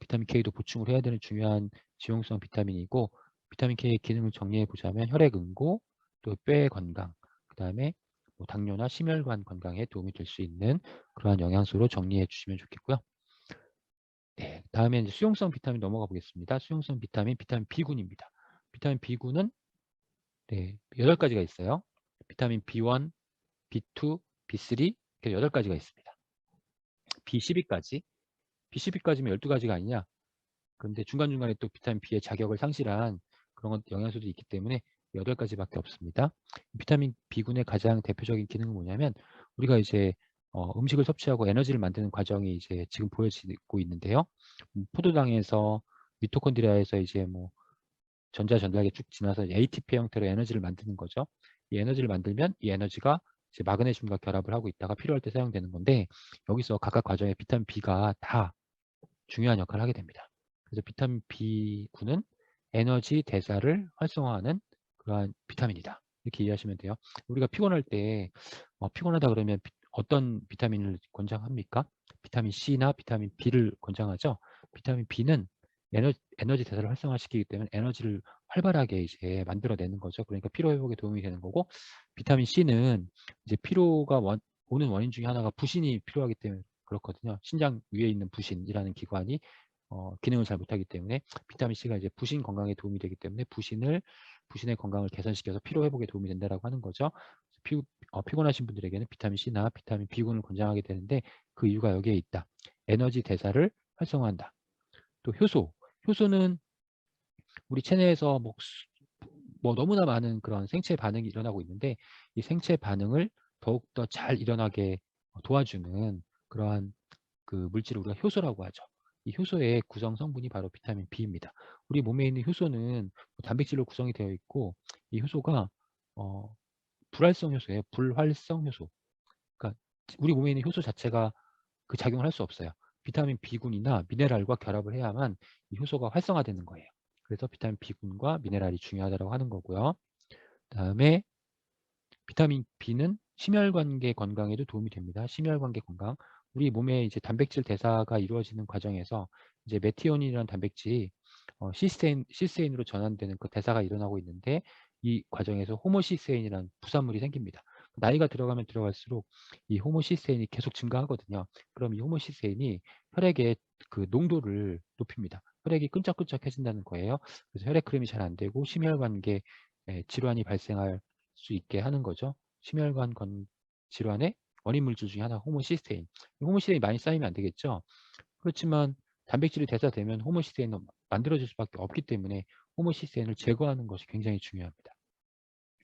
비타민 K도 보충을 해야 되는 중요한 지용성 비타민이고, 비타민 K의 기능을 정리해 보자면 혈액 응고, 또 뼈의 건강, 그다음에 뭐 당뇨나 심혈관 건강에 도움이 될 수 있는 그러한 영양소로 정리해 주시면 좋겠고요. 네, 다음에 이제 수용성 비타민 넘어가 보겠습니다. 수용성 비타민, 비타민 B군입니다. 비타민 B군은 네, 8가지가 있어요. 비타민 B1, B2, B3 이렇게 8가지가 있습니다. B12까지. B12까지면 12가지가 아니냐? 그런데 중간중간에 또 비타민 B의 자격을 상실한 그런 영양소들이 있기 때문에 8가지밖에 없습니다. 비타민 B군의 가장 대표적인 기능은 뭐냐면 우리가 이제 음식을 섭취하고 에너지를 만드는 과정이 이제 지금 보여지고 있는데요. 포도당에서 미토콘드리아에서 이제 뭐 전자 전달계 쭉 지나서 ATP 형태로 에너지를 만드는 거죠. 이 에너지를 만들면 이 에너지가 이제 마그네슘과 결합을 하고 있다가 필요할 때 사용되는 건데, 여기서 각각 과정에 비타민 B가 다 중요한 역할을 하게 됩니다. 그래서 비타민 B군은 에너지 대사를 활성화하는 그러한 비타민이다. 이렇게 이해하시면 돼요. 우리가 피곤할 때 피곤하다 그러면 어떤 비타민을 권장합니까? 비타민 C나 비타민 B를 권장하죠. 비타민 B는 에너지 대사를 활성화시키기 때문에 에너지를 활발하게 이제 만들어내는 거죠. 그러니까 피로 회복에 도움이 되는 거고, 비타민 C는 이제 피로가 오는 원인 중에 하나가 부신이 필요하기 때문에 그렇거든요. 신장 위에 있는 부신이라는 기관이 기능을 잘 못하기 때문에 비타민 C가 이제 부신 건강에 도움이 되기 때문에 부신의 건강을 개선시켜서 피로 회복에 도움이 된다라고 하는 거죠. 피곤하신 분들에게는 비타민 C나 비타민 B군을 권장하게 되는데, 그 이유가 여기에 있다. 에너지 대사를 활성화한다. 또 효소는 우리 체내에서 뭐 너무나 많은 그런 생체 반응이 일어나고 있는데, 이 생체 반응을 더욱더 잘 일어나게 도와주는 그러한 그 물질을 우리가 효소라고 하죠. 이 효소의 구성 성분이 바로 비타민 B입니다. 우리 몸에 있는 효소는 단백질로 구성이 되어 있고, 이 효소가 불활성 효소예요. 불활성 효소. 그러니까 우리 몸에 있는 효소 자체가 그 작용을 할 수 없어요. 비타민 B군이나 미네랄과 결합을 해야만 이 효소가 활성화되는 거예요. 그래서 비타민 B군과 미네랄이 중요하다고 하는 거고요. 그다음에 비타민 B는 심혈관계 건강에도 도움이 됩니다. 심혈관계 건강. 우리 몸에 이제 단백질 대사가 이루어지는 과정에서 이제 메티오닌이라는 단백질이 시스테인으로 전환되는 그 대사가 일어나고 있는데, 이 과정에서 호모시스테인이라는 부산물이 생깁니다. 나이가 들어가면 들어갈수록 이 호모시스테인이 계속 증가하거든요. 그럼 이 호모시스테인이 혈액의 그 농도를 높입니다. 혈액이 끈적끈적해진다는 거예요. 그래서 혈액 흐름이 잘 안 되고 심혈관계 질환이 발생할 수 있게 하는 거죠. 심혈관 질환의 원인 물질 중에 하나가 호모시스테인. 호모시스테인이 많이 쌓이면 안 되겠죠. 그렇지만 단백질이 대사되면 호모시스테인은 만들어질 수밖에 없기 때문에 호모시스테인을 제거하는 것이 굉장히 중요합니다.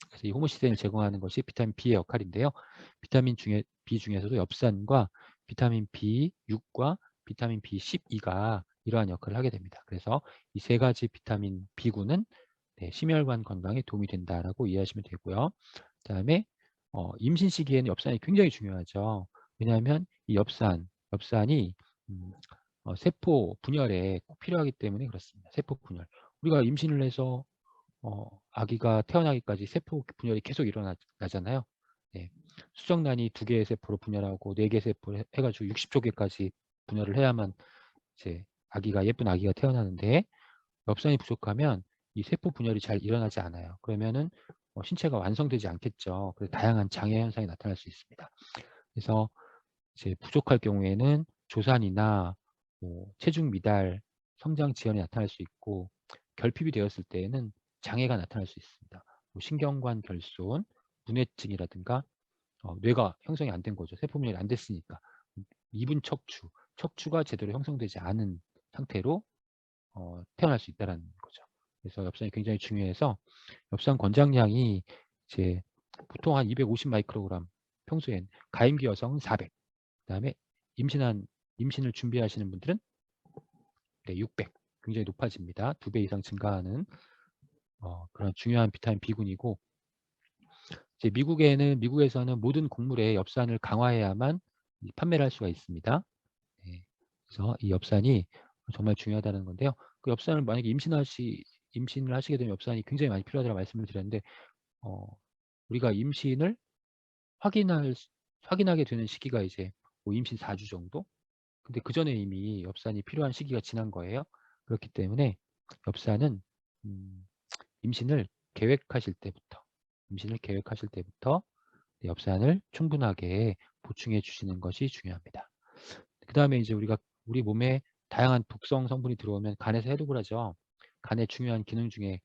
그래서 이 호모시스테인을 제거하는 것이 비타민 B의 역할인데요. 비타민 B 중에서도 엽산과 비타민 B6과 비타민 B12가 이러한 역할을 하게 됩니다. 그래서 이 3가지 비타민 B군은 심혈관 건강에 도움이 된다라고 이해하시면 되고요. 그다음에 임신 시기에는 엽산이 굉장히 중요하죠. 왜냐하면 이 엽산이 세포 분열에 꼭 필요하기 때문에 그렇습니다. 세포 분열. 우리가 임신을 해서 아기가 태어나기까지 세포 분열이 계속 일어나잖아요. 네. 수정란이 2개의 세포로 분열하고 4개의 세포로 해가지고 60조 개까지 분열을 해야만 이제 예쁜 아기가 태어나는데, 엽산이 부족하면 이 세포 분열이 잘 일어나지 않아요. 그러면은 신체가 완성되지 않겠죠. 그래서 다양한 장애 현상이 나타날 수 있습니다. 그래서 이제 부족할 경우에는 조산이나 뭐 체중 미달, 성장 지연이 나타날 수 있고, 결핍이 되었을 때에는 장애가 나타날 수 있습니다. 뭐 신경관 결손, 문해증이라든가 뇌가 형성이 안 된 거죠. 세포 분열이 안 됐으니까. 이분 척추가 제대로 형성되지 않은 상태로 태어날 수 있다는 거죠. 그래서 엽산이 굉장히 중요해서 엽산 권장량이 이제 보통 한 250 마이크로그램, 평소엔 가임기 여성은 400, 그다음에 임신을 준비하시는 분들은 600, 굉장히 높아집니다. 2배 이상 증가하는 그런 중요한 비타민 B군이고, 이제 미국에서는 모든 곡물에 엽산을 강화해야만 판매를 할 수가 있습니다. 네. 그래서 이 엽산이 정말 중요하다는 건데요. 그 엽산을 만약에 임신을 하시게 되면 엽산이 굉장히 많이 필요하다고 말씀을 드렸는데 어, 우리가 임신을 확인하게 되는 시기가 이제 뭐 임신 4주 정도? 근데 그 전에 이미 엽산이 필요한 시기가 지난 거예요. 그렇기 때문에 엽산은 음, 임신을 임신을 계획하실 때부터 엽산을 충분하게 보충해 주시는 것이 중요합니다. 그 다음에 이제 우리 몸에 다양한 독성 성분이 들어오면 간에서 해독을 하죠. 간의 중요한 기능 중에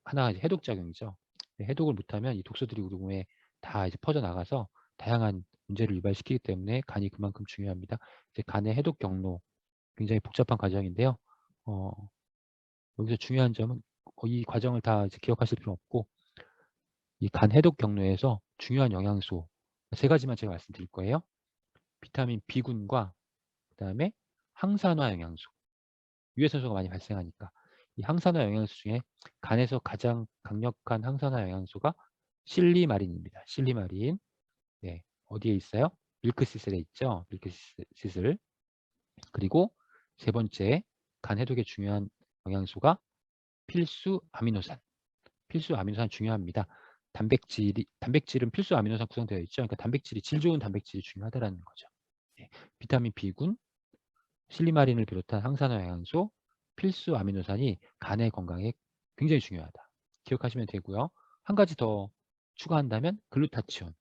하나가 이제 해독 작용이죠. 해독을 못하면 이 독소들이 우리 몸에 다 이제 퍼져 나가서 다양한 문제를 유발시키기 때문에 간이 그만큼 중요합니다. 이제 간의 해독 경로 굉장히 복잡한 과정인데요. 어, 여기서 중요한 점은 이 과정을 다 이제 기억하실 필요 없고 이 간 해독 경로에서 중요한 영양소 세 가지만 제가 말씀드릴 거예요. 비타민 B군과 그다음에 항산화 영양소, 유해산소가 많이 발생하니까 이 항산화 영양소 중에 간에서 가장 강력한 항산화 영양소가 실리마린입니다. 실리마린. 네, 어디에 있어요? 밀크시슬에 있죠. 밀크시슬. 그리고 세 번째 간 해독에 중요한 영양소가 필수 아미노산. 필수 아미노산 중요합니다. 단백질은 필수 아미노산 구성되어 있죠. 그러니까 질 좋은 단백질이 중요하다는 거죠. 네, 비타민 B군, 실리마린을 비롯한 항산화 영양소, 필수 아미노산이 간의 건강에 굉장히 중요하다. 기억하시면 되고요. 한 가지 더 추가한다면 글루타치온.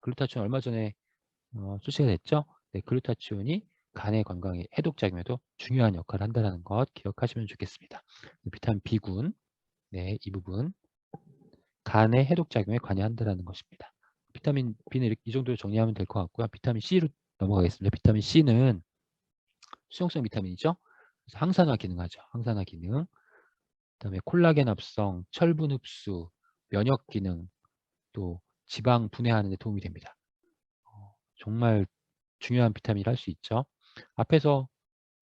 글루타치온 얼마 전에 출시가 됐죠. 네, 글루타치온이 간의 건강에 해독작용에도 중요한 역할을 한다는 것 기억하시면 좋겠습니다. 비타민 B군, 네, 이 부분 간의 해독작용에 관여한다는 것입니다. 비타민 B는 이 정도로 정리하면 될 것 같고요. 비타민 C로 넘어가겠습니다. 비타민 C는 수용성 비타민이죠. 그래서 항산화 기능하죠. 항산화 기능. 그다음에 콜라겐 합성, 철분 흡수, 면역 기능, 또 지방 분해하는 데 도움이 됩니다. 정말 중요한 비타민이라 할 수 있죠. 앞에서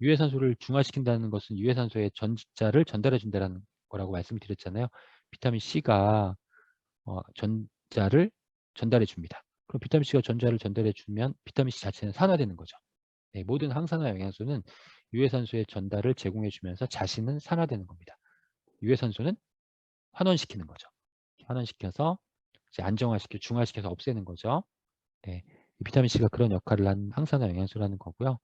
유해산소를 중화시킨다는 것은 유해산소의 전자를 전달해 준다는 거라고 말씀을 드렸잖아요. 비타민 C가 전자를 전달해 줍니다. 그럼 비타민 C가 전자를 전달해 주면 비타민 C 자체는 산화되는 거죠. 네, 모든 항산화 영양소는 유해산소의 전달을 제공해 주면서 자신은 산화되는 겁니다. 유해산소는 환원시키는 거죠. 환원시켜서 이제 안정화시켜 중화시켜서 없애는 거죠. 네, 비타민 C가 그런 역할을 하는 항산화 영양소라는 거고요.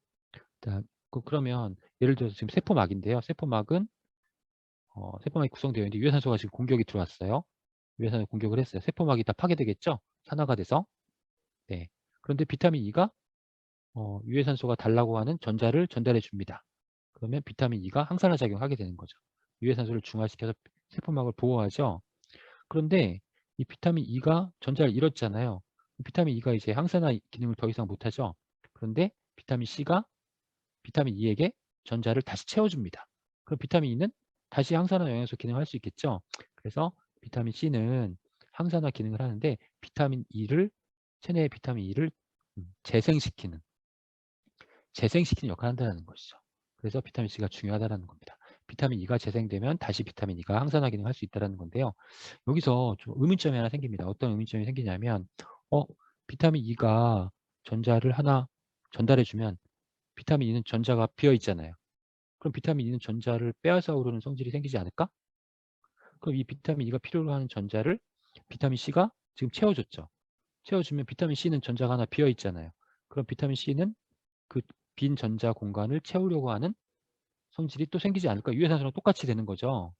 그러면 예를 들어서 지금 세포막인데요. 세포막이 구성되어 있는데 유해산소가 지금 공격이 들어왔어요. 유해산소 공격을 했어요. 세포막이 다 파괴되겠죠? 산화가 돼서. 네. 그런데 비타민 E가 유해산소가 달라고 하는 전자를 전달해 줍니다. 그러면 비타민 E가 항산화 작용하게 되는 거죠. 유해산소를 중화시켜서 세포막을 보호하죠. 그런데 이 비타민 E가 전자를 잃었잖아요. 비타민 E가 이제 항산화 기능을 더 이상 못하죠. 그런데 비타민 C가 비타민 E에게 전자를 다시 채워줍니다. 그럼 비타민 E는 다시 항산화 영양소 기능을 할 수 있겠죠. 그래서 비타민 C는 항산화 기능을 하는데 체내의 비타민 E를 재생시키는 역할을 한다는 것이죠. 그래서 비타민 C가 중요하다는 겁니다. 비타민 E가 재생되면 다시 비타민 E가 항산화 기능을 할 수 있다는 건데요. 여기서 좀 의문점이 하나 생깁니다. 어떤 의문점이 생기냐면 비타민 E가 전자를 하나 전달해주면 비타민 E는 전자가 비어 있잖아요. 그럼 비타민 E는 전자를 빼앗아 오르는 성질이 생기지 않을까? 그럼 이 비타민 E가 필요로 하는 전자를 비타민 C가 지금 채워줬죠. 채워주면 비타민 C는 전자가 하나 비어 있잖아요. 그럼 비타민 C는 그 빈 전자 공간을 채우려고 하는 성질이 또 생기지 않을까? 유해산소랑 똑같이 되는 거죠.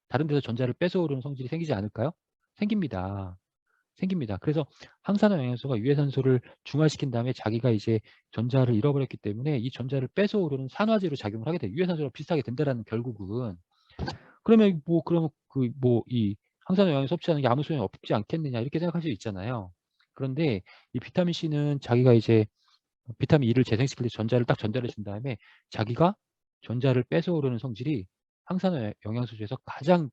다른 데서 전자를 뺏어 오르는 성질이 생기지 않을까요? 생깁니다. 생깁니다. 그래서 항산화 영양소가 유해산소를 중화시킨 다음에 자기가 이제 전자를 잃어버렸기 때문에 이 전자를 뺏어 오르는 산화제로 작용을 하게 돼요. 유해산소랑 비슷하게 된다라는 결국은. 그러면 이 항산화 영양소 섭취하는 게 아무 소용이 없지 않겠느냐 이렇게 생각할 수 있잖아요. 그런데 이 비타민 C는 자기가 이제 비타민 E를 재생시킬 때 전자를 딱 전달해 준 다음에 자기가 전자를 뺏어 오르는 성질이 항산화 영양소 중에서 가장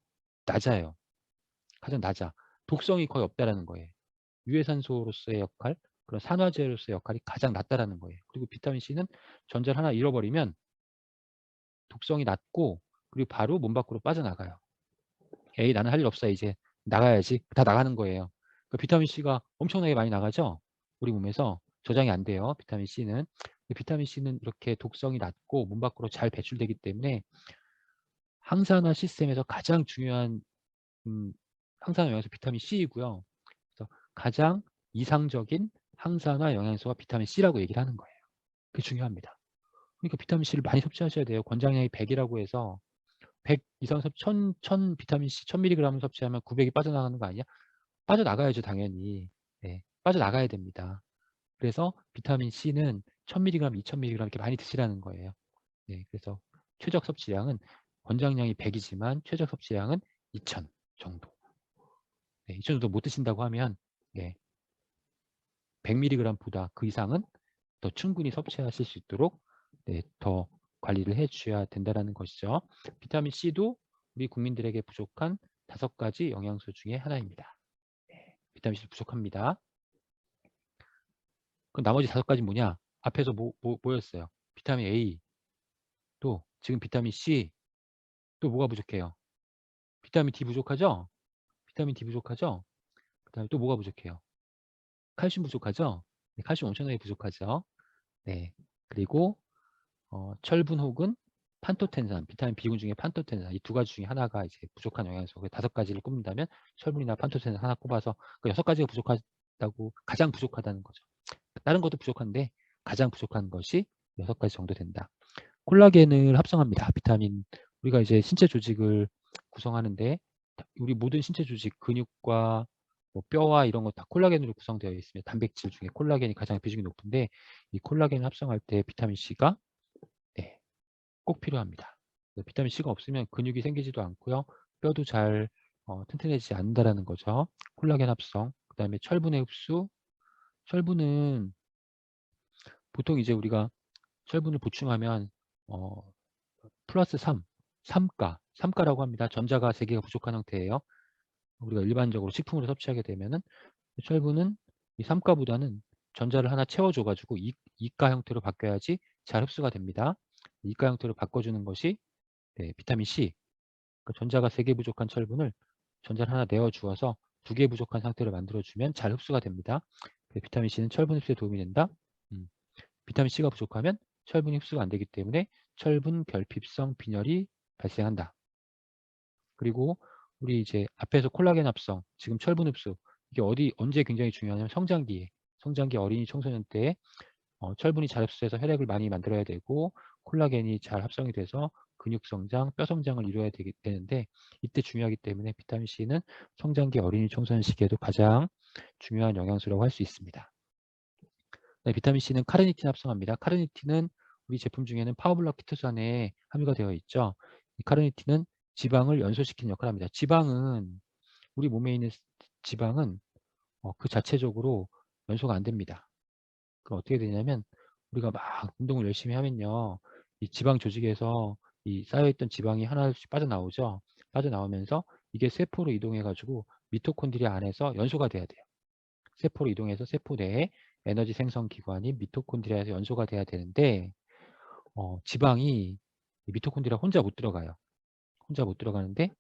낮아요. 가장 낮아. 독성이 거의 없다라는 거예요. 유해산소로서의 역할, 그런 산화제로서의 역할이 가장 낮다라는 거예요. 그리고 비타민 C는 전자를 하나 잃어버리면 독성이 낮고 그리고 바로 몸 밖으로 빠져나가요. 에이 나는 할 일 없어 이제 나가야지. 다 나가는 거예요. 그러니까 비타민 C가 엄청나게 많이 나가죠. 우리 몸에서. 저장이 안 돼요. 비타민 C는. 비타민 C는 이렇게 독성이 낮고 몸 밖으로 잘 배출되기 때문에 항산화 시스템에서 가장 중요한 항산화 영양소 비타민 C이고요. 그래서 가장 이상적인 항산화 영양소가 비타민 C라고 얘기를 하는 거예요. 그게 중요합니다. 그러니까 비타민 C를 많이 섭취하셔야 돼요. 권장량이 100이라고 해서 100 이상 1000 비타민 C 1000mg을 섭취하면 900이 빠져나가는 거 아니야? 빠져나가야죠, 당연히. 네, 빠져나가야 됩니다. 그래서 비타민 C는 1000mg, 2000mg 이렇게 많이 드시라는 거예요. 네, 그래서 최적 섭취량은 권장량이 100이지만 최적 섭취량은 2000 정도. 네, 2000 정도 못 드신다고 하면 네, 100mg보다 그 이상은 더 충분히 섭취하실 수 있도록 네, 더 관리를 해 주셔야 된다는 것이죠. 비타민 C도 우리 국민들에게 부족한 5가지 영양소 중에 하나입니다. 네, 비타민 C 부족합니다. 그럼 나머지 5가지 뭐냐? 앞에서 뭐였어요? 비타민 A, 또 지금 비타민 C, 또 뭐가 부족해요? 비타민 D 부족하죠? 비타민 D 부족하죠? 그 다음에 또 뭐가 부족해요? 칼슘 부족하죠? 네, 칼슘 엄청나게 부족하죠? 네. 그리고 철분 혹은 판토텐산, 비타민 B군 중에 판토텐산, 이 2가지 중에 하나가 이제 부족한 영양소, 5가지를 꼽는다면 철분이나 판토텐산 하나 꼽아서 그 6가지가 부족하다고, 가장 부족하다는 거죠. 다른 것도 부족한데 가장 부족한 것이 6가지 정도 된다. 콜라겐을 합성합니다. 비타민, 우리가 이제 신체 조직을 구성하는데 우리 모든 신체 조직, 근육과 뭐 뼈와 이런 거 다 콜라겐으로 구성되어 있습니다. 단백질 중에 콜라겐이 가장 비중이 높은데 이 콜라겐을 합성할 때 비타민 C가 네, 꼭 필요합니다. 비타민 C가 없으면 근육이 생기지도 않고요. 뼈도 잘 튼튼해지지 않는다라는 거죠. 콜라겐 합성, 그 다음에 철분의 흡수. 철분은 보통 이제 우리가 철분을 보충하면 플러스 3, 3가라고 합니다. 전자가 3개가 부족한 형태예요. 우리가 일반적으로 식품으로 섭취하게 되면은 철분은 이 3가보다는 전자를 하나 채워줘가지고 2가 형태로 바뀌어야지 잘 흡수가 됩니다. 2가 형태로 바꿔주는 것이 네, 비타민 C. 그러니까 전자가 3개 부족한 철분을 전자를 하나 내어주어서 2개 부족한 상태로 만들어주면 잘 흡수가 됩니다. 비타민 C는 철분 흡수에 도움이 된다. 비타민 C가 부족하면 철분이 흡수가 안 되기 때문에 철분 결핍성 빈혈이 발생한다. 그리고 우리 이제 앞에서 콜라겐 합성, 지금 철분 흡수, 이게 언제 굉장히 중요하냐면 성장기 어린이 청소년 때 철분이 잘 흡수해서 혈액을 많이 만들어야 되고 콜라겐이 잘 합성이 돼서 근육 성장, 뼈 성장을 이루어야 되는데 이때 중요하기 때문에 비타민 C는 성장기 어린이 청소년 시기에도 가장 중요한 영양소라고 할 수 있습니다. 네, 비타민 C는 카르니틴 합성합니다. 카르니틴은 우리 제품 중에는 파워블럭 키토산에 함유가 되어 있죠. 이 카르니틴은 지방을 연소시키는 역할을 합니다. 우리 몸에 있는 지방은 그 자체적으로 연소가 안 됩니다. 그럼 어떻게 되냐면 우리가 막 운동을 열심히 하면요. 이 지방 조직에서 이 쌓여있던 지방이 하나씩 빠져나오죠. 빠져나오면서 이게 세포로 이동해가지고 미토콘드리아 안에서 연소가 돼야 돼요. 세포로 이동해서 세포 내에 에너지 생성 기관인 미토콘드리아에서 연소가 돼야 되는데 지방이 미토콘드리아 혼자 못 들어가요. 혼자 못 들어가는데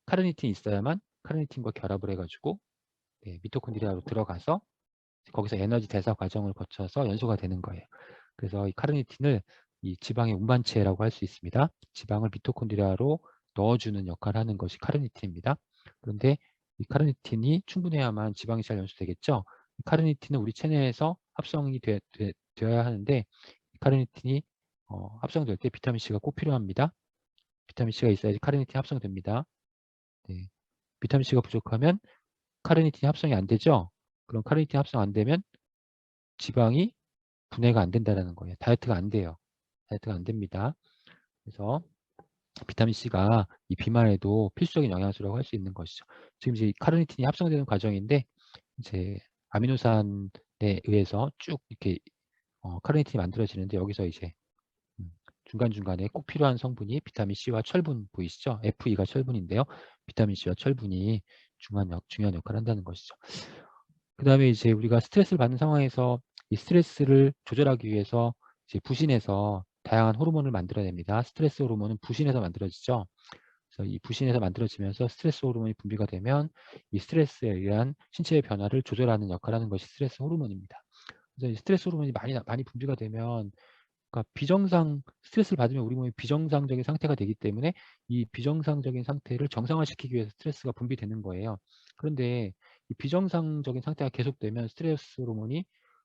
카르니틴이 있어야만 카르니틴과 결합을 해가지고 네, 미토콘드리아로 들어가서 거기서 에너지 대사 과정을 거쳐서 연소가 되는 거예요. 그래서 이 카르니틴을 이 지방의 운반체라고 할 수 있습니다. 지방을 미토콘드리아로 넣어주는 역할을 하는 것이 카르니틴입니다. 그런데 이 카르니틴이 충분해야만 지방이 잘 연소되겠죠. 카르니틴은 우리 체내에서 합성이 되어야 하는데 카르니틴이 합성될 때 비타민 C가 꼭 필요합니다. 비타민 C가 있어야지 카르니틴이 합성됩니다. 네. 비타민 C가 부족하면 카르니틴이 합성이 안 되죠. 그럼 카르니틴 합성 안 되면 지방이 분해가 안 된다는 거예요. 다이어트가 안 돼요. 다이어트가 안 됩니다. 그래서 비타민 C가 이 비만에도 필수적인 영양소라고 할 수 있는 것이죠. 지금 이제 카르니틴이 합성되는 과정인데 이제 아미노산에 의해서 쭉 이렇게 카르니틴이 만들어지는데 여기서 이제 중간중간에 꼭 필요한 성분이 비타민 C와 철분 보이시죠? FE가 철분인데요. 비타민 C와 철분이 중요한 역할을 한다는 것이죠. 그 다음에 이제 우리가 스트레스를 받는 상황에서 이 스트레스를 조절하기 위해서 이제 부신에서 다양한 호르몬을 만들어냅니다. 스트레스 호르몬은 부신에서 만들어지죠. 그래서 이 부신에서 만들어지면서 스트레스 호르몬이 분비가 되면 이 스트레스에 의한 신체의 변화를 조절하는 역할을 하는 것이 스트레스 호르몬입니다. 그래서 이 스트레스 호르몬이 많이 분비가 되면, 그러니까 스트레스를 받으면 우리 몸이 비정상적인 상태가 되기 때문에 이 비정상적인 상태를 정상화시키기 위해서 스트레스가 분비되는 거예요. 그런데 이 비정상적인 상태가 계속되면 스트레스 호르몬이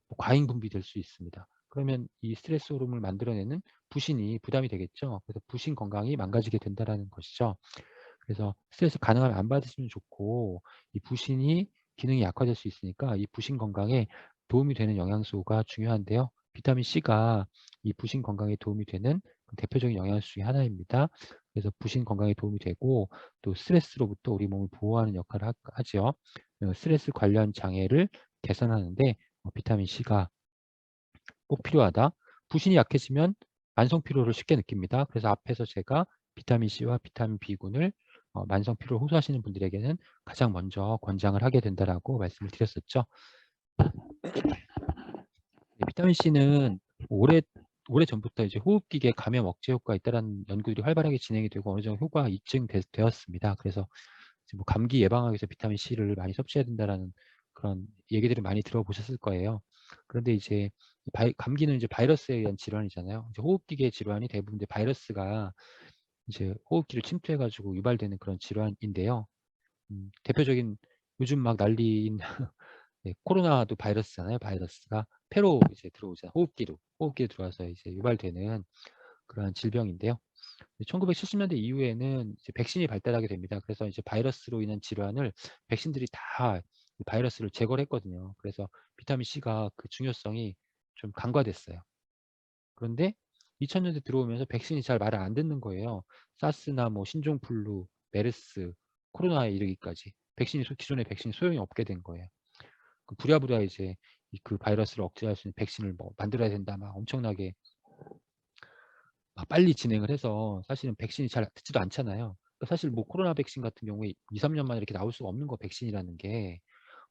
뭐 과잉 분비될 수 있습니다. 그러면 이 스트레스 호르몬을 만들어내는 부신이 부담이 되겠죠. 그래서 부신 건강이 망가지게 된다라는 것이죠. 그래서 스트레스 가능하면 안 받으시면 좋고, 이 부신이 기능이 약화될 수 있으니까 이 부신 건강에 도움이 되는 영양소가 중요한데요. 비타민 C가 이 부신 건강에 도움이 되는 대표적인 영양소 중에 하나입니다. 그래서 부신 건강에 도움이 되고, 또 스트레스로부터 우리 몸을 보호하는 역할을 하죠. 스트레스 관련 장애를 개선하는데 비타민 C가 꼭 필요하다. 부신이 약해지면 만성 피로를 쉽게 느낍니다. 그래서 앞에서 제가 비타민 C와 비타민 B군을 만성 피로를 호소하시는 분들에게는 가장 먼저 권장을 하게 된다라고 말씀을 드렸었죠. 네, 비타민 C는 오래 전부터 이제 호흡기계 감염 억제 효과가 있다는 연구들이 활발하게 진행이 되고 어느 정도 효과가 입증되었습니다. 그래서 뭐 감기 예방하기 위해서 비타민 C를 많이 섭취해야 된다라는 그런 얘기들을 많이 들어보셨을 거예요. 그런데 이제 감기는 이제 바이러스에 의한 질환이잖아요. 이제 호흡기계 질환이 대부분 이제 바이러스가 이제 호흡기를 침투해가지고 유발되는 그런 질환인데요. 대표적인 요즘 막 난리인 네, 코로나도 바이러스잖아요. 바이러스가 폐로 이제 들어오잖아요. 호흡기로 들어와서 이제 유발되는 그러한 질병인데요. 1970년대 이후에는 이제 백신이 발달하게 됩니다. 그래서 이제 바이러스로 인한 질환을 백신들이 다 바이러스를 제거를 했거든요. 그래서 비타민 C가 그 중요성이 좀 간과됐어요. 그런데 2000년대 들어오면서 백신이 잘 말을 안 듣는 거예요. 사스나 뭐 신종플루, 메르스, 코로나에 이르기까지 기존의 백신이 소용이 없게 된 거예요. 부랴부랴 이제 그 바이러스를 억제할 수 있는 백신을 뭐 만들어야 된다 막 엄청나게 빨리 진행을 해서 사실은 백신이 잘 듣지도 않잖아요. 그러니까 사실 뭐 코로나 백신 같은 경우에 2, 3년 만에 이렇게 나올 수가 없는 거 백신이라는 게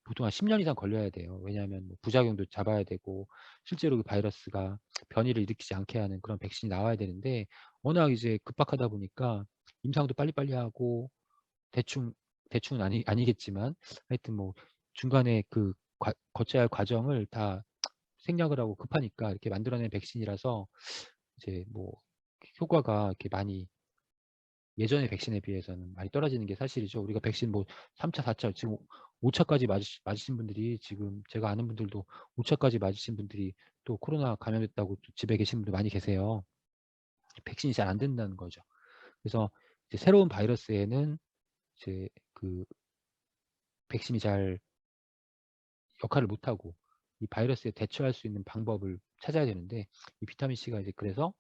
보통 한 10년 이상 걸려야 돼요. 왜냐하면 뭐 부작용도 잡아야 되고 실제로 그 바이러스가 변이를 일으키지 않게 하는 그런 백신이 나와야 되는데 워낙 이제 급박하다 보니까 임상도 빨리빨리 하고 대충은 아니겠지만 하여튼 뭐 중간에 그 거쳐야 할 과정을 다 생략을 하고 급하니까 이렇게 만들어낸 백신이라서 이제 뭐 효과가 이렇게 많이 예전의 백신에 비해서는 많이 떨어지는 게 사실이죠. 우리가 백신 뭐 3차, 4차, 지금 5차까지 맞으신 분들이 지금 제가 아는 분들도 5차까지 맞으신 분들이 또 코로나 감염됐다고 또 집에 계신 분들 많이 계세요. 백신이 잘 안 된다는 거죠. 그래서 이제 새로운 바이러스에는 이제 그 백신이 잘 역할을 못하고 이 바이러스에 대처할 수 있는 방법을 찾아야 되는데 이 비타민 C가 이제 그래서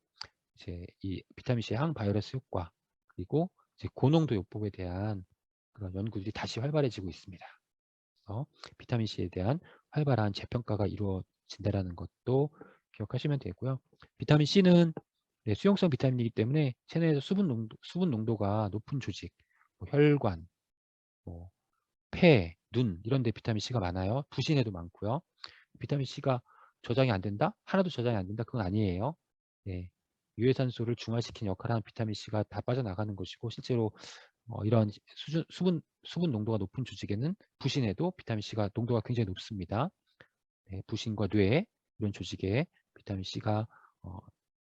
이제 이 비타민 C의 항바이러스 효과 그리고 이제 고농도 요법에 대한 그런 연구들이 다시 활발해지고 있습니다. 그래서 비타민 C에 대한 활발한 재평가가 이루어진다라는 것도 기억하시면 되고요. 비타민 C는 네, 수용성 비타민이기 때문에 체내에서 수분 농도가 높은 조직, 뭐 혈관, 뭐 폐, 눈 이런 데 비타민 C가 많아요. 부신에도 많고요. 비타민 C가 저장이 안 된다? 하나도 저장이 안 된다? 그건 아니에요. 네. 유해산소를 중화시키는 역할을 하는 비타민 C가 다 빠져나가는 것이고 실제로 이런 수분 농도가 높은 조직에는 부신에도 비타민 C가 농도가 굉장히 높습니다. 네, 부신과 뇌 이런 조직에 비타민 C가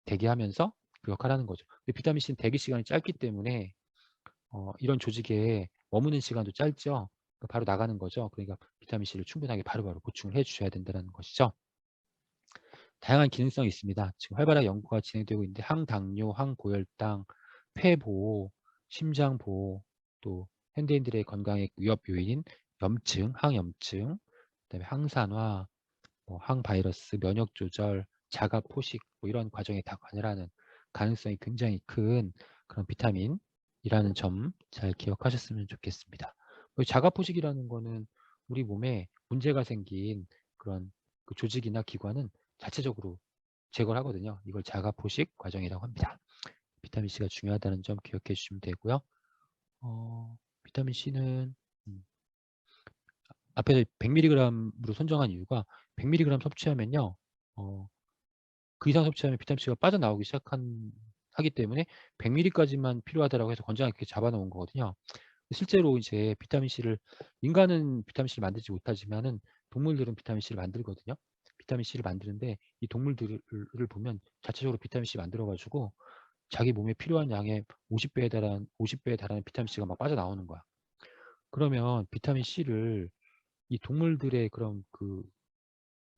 대기하면서 그 역할을 하는 거죠. 근데 비타민 C는 대기 시간이 짧기 때문에 이런 조직에 머무는 시간도 짧죠. 그러니까 바로 나가는 거죠. 그러니까 비타민 C를 충분하게 바로바로 보충을 해주셔야 된다는 것이죠. 다양한 기능성이 있습니다. 지금 활발하게 연구가 진행되고 있는데 항당뇨, 항고혈당, 폐보호, 심장보호, 또 현대인들의 건강에 위협 요인인 염증, 항염증, 그다음에 항산화, 뭐 항바이러스, 면역 조절, 자가 포식 뭐 이런 과정에 다 관여하는 가능성이 굉장히 큰 그런 비타민이라는 점 잘 기억하셨으면 좋겠습니다. 자가 포식이라는 거는 우리 몸에 문제가 생긴 그런 그 조직이나 기관은 자체적으로 제거를 하거든요. 이걸 자가 포식 과정이라고 합니다. 비타민 C가 중요하다는 점 기억해 주시면 되고요. 비타민 C는 앞에서 100mg으로 선정한 이유가 100mg 섭취하면요. 그 이상 섭취하면 비타민 C가 빠져나오기 하기 때문에 100mg까지만 필요하다라고 해서 권장하게 잡아놓은 거거든요. 실제로 이제 인간은 비타민 C를 만들지 못하지만은 동물들은 비타민 C를 만들거든요. 비타민 C를 만드는데 이 동물들을 보면 자체적으로 비타민 C 만들어 가지고 자기 몸에 필요한 양의 50배에 달하는 비타민 C가 막 빠져나오는 거야. 그러면 비타민 C를 이 동물들의 그런 그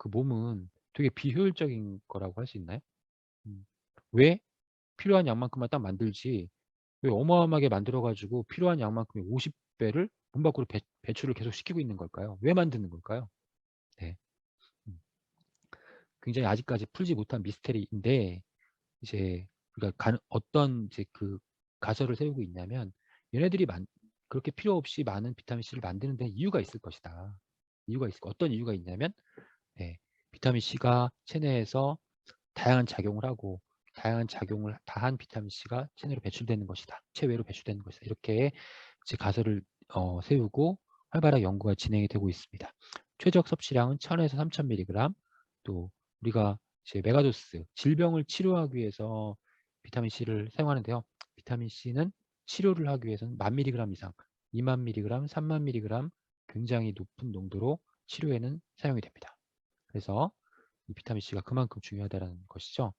몸은 되게 비효율적인 거라고 할 수 있나요? 왜? 필요한 양만큼만 딱 만들지 왜 어마어마하게 만들어 가지고 필요한 양만큼의 50배를 몸 밖으로 배출을 계속 시키고 있는 걸까요? 왜 만드는 걸까요? 네. 음. 굉장히 아직까지 풀지 못한 미스테리인데 이제 우리가 어떤 이제 그 가설을 세우고 있냐면 얘네들이 그렇게 필요 없이 많은 비타민 C를 만드는 데 이유가 있을 것이다. 이유가 있을 어떤 이유가 있냐면 네, 비타민 C가 체내에서 다양한 작용을 하고 다양한 작용을 다한 비타민 C가 체내로 배출되는 것이다. 체외로 배출되는 것이다. 이렇게 이제 가설을 세우고 활발하게 연구가 진행이 되고 있습니다. 최적 섭취량은 1000에서 3000mg, 또 우리가 이제 메가도스, 질병을 치료하기 위해서 비타민 C를 사용하는데요. 비타민 C는 치료를 하기 위해서는 1000mg 이상, 20,000mg, 30,000mg 굉장히 높은 농도로 치료에는 사용이 됩니다. 그래서 이 비타민 C가 그만큼 중요하다는 것이죠.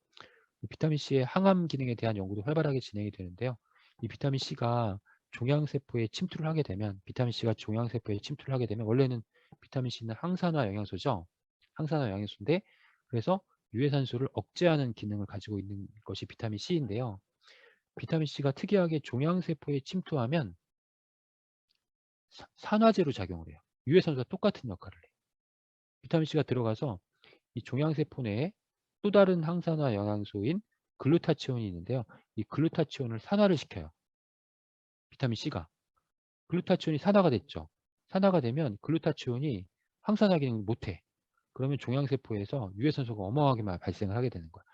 이 비타민 C의 항암 기능에 대한 연구도 활발하게 진행이 되는데요. 이 비타민 C가 종양세포에 침투를 하게 되면 비타민 C가 종양세포에 침투를 하게 되면 원래는 비타민 C는 항산화 영양소죠. 항산화 영양소인데 그래서 유해산소를 억제하는 기능을 가지고 있는 것이 비타민 C인데요. 비타민 C가 특이하게 종양세포에 침투하면 산화제로 작용을 해요. 유해산소와 똑같은 역할을 해요. 비타민 C가 들어가서 이 종양세포 내에 또 다른 항산화 영양소인 글루타치온이 있는데요. 이 글루타치온을 산화를 시켜요. 비타민 C가. 글루타치온이 산화가 됐죠. 산화가 되면 글루타치온이 항산화 기능을 못해. 그러면 종양세포에서 유해산소가 어마어마하게 발생을 하게 되는 거야.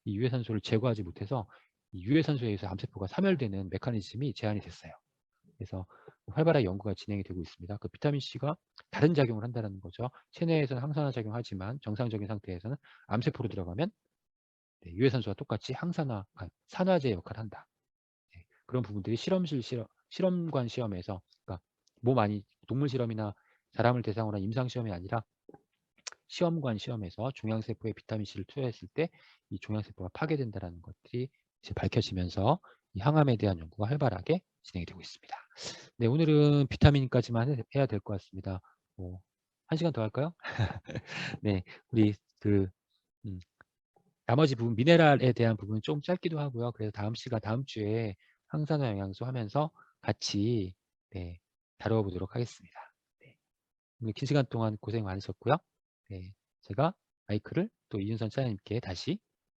이 유해산소를 제거하지 못해서 이 유해산소에 의해서 암세포가 사멸되는 메커니즘이 제한이 됐어요. 그래서 활발하게 연구가 진행이 되고 있습니다. 그 비타민 C가 다른 작용을 한다는 거죠. 체내에서는 항산화 작용하지만 정상적인 상태에서는 암세포로 들어가면 네, 유해산소와 똑같이 산화제 역할을 한다. 네, 그런 부분들이 실험관 시험에서 그러니까 몸 아니 동물 실험이나 사람을 대상으로 한 임상 시험이 아니라 시험관 시험에서 종양세포에 비타민 C를 투여했을 때 이 종양세포가 파괴된다는 것들이 이제 밝혀지면서 이 항암에 대한 연구가 활발하게 진행이 되고 있습니다. 네, 오늘은 비타민까지만 해야 될 것 같습니다. 뭐, 1시간 더 할까요? 네, 우리 음, 나머지 부분, 미네랄에 대한 부분은 좀 짧기도 하고요. 그래서 다음 주에 항산화 영양소 하면서 같이, 네, 다뤄보도록 하겠습니다. 네, 오늘 긴 시간 동안 고생 많으셨고요. 네, 제가 마이크를 또 이윤선 차장님께 다시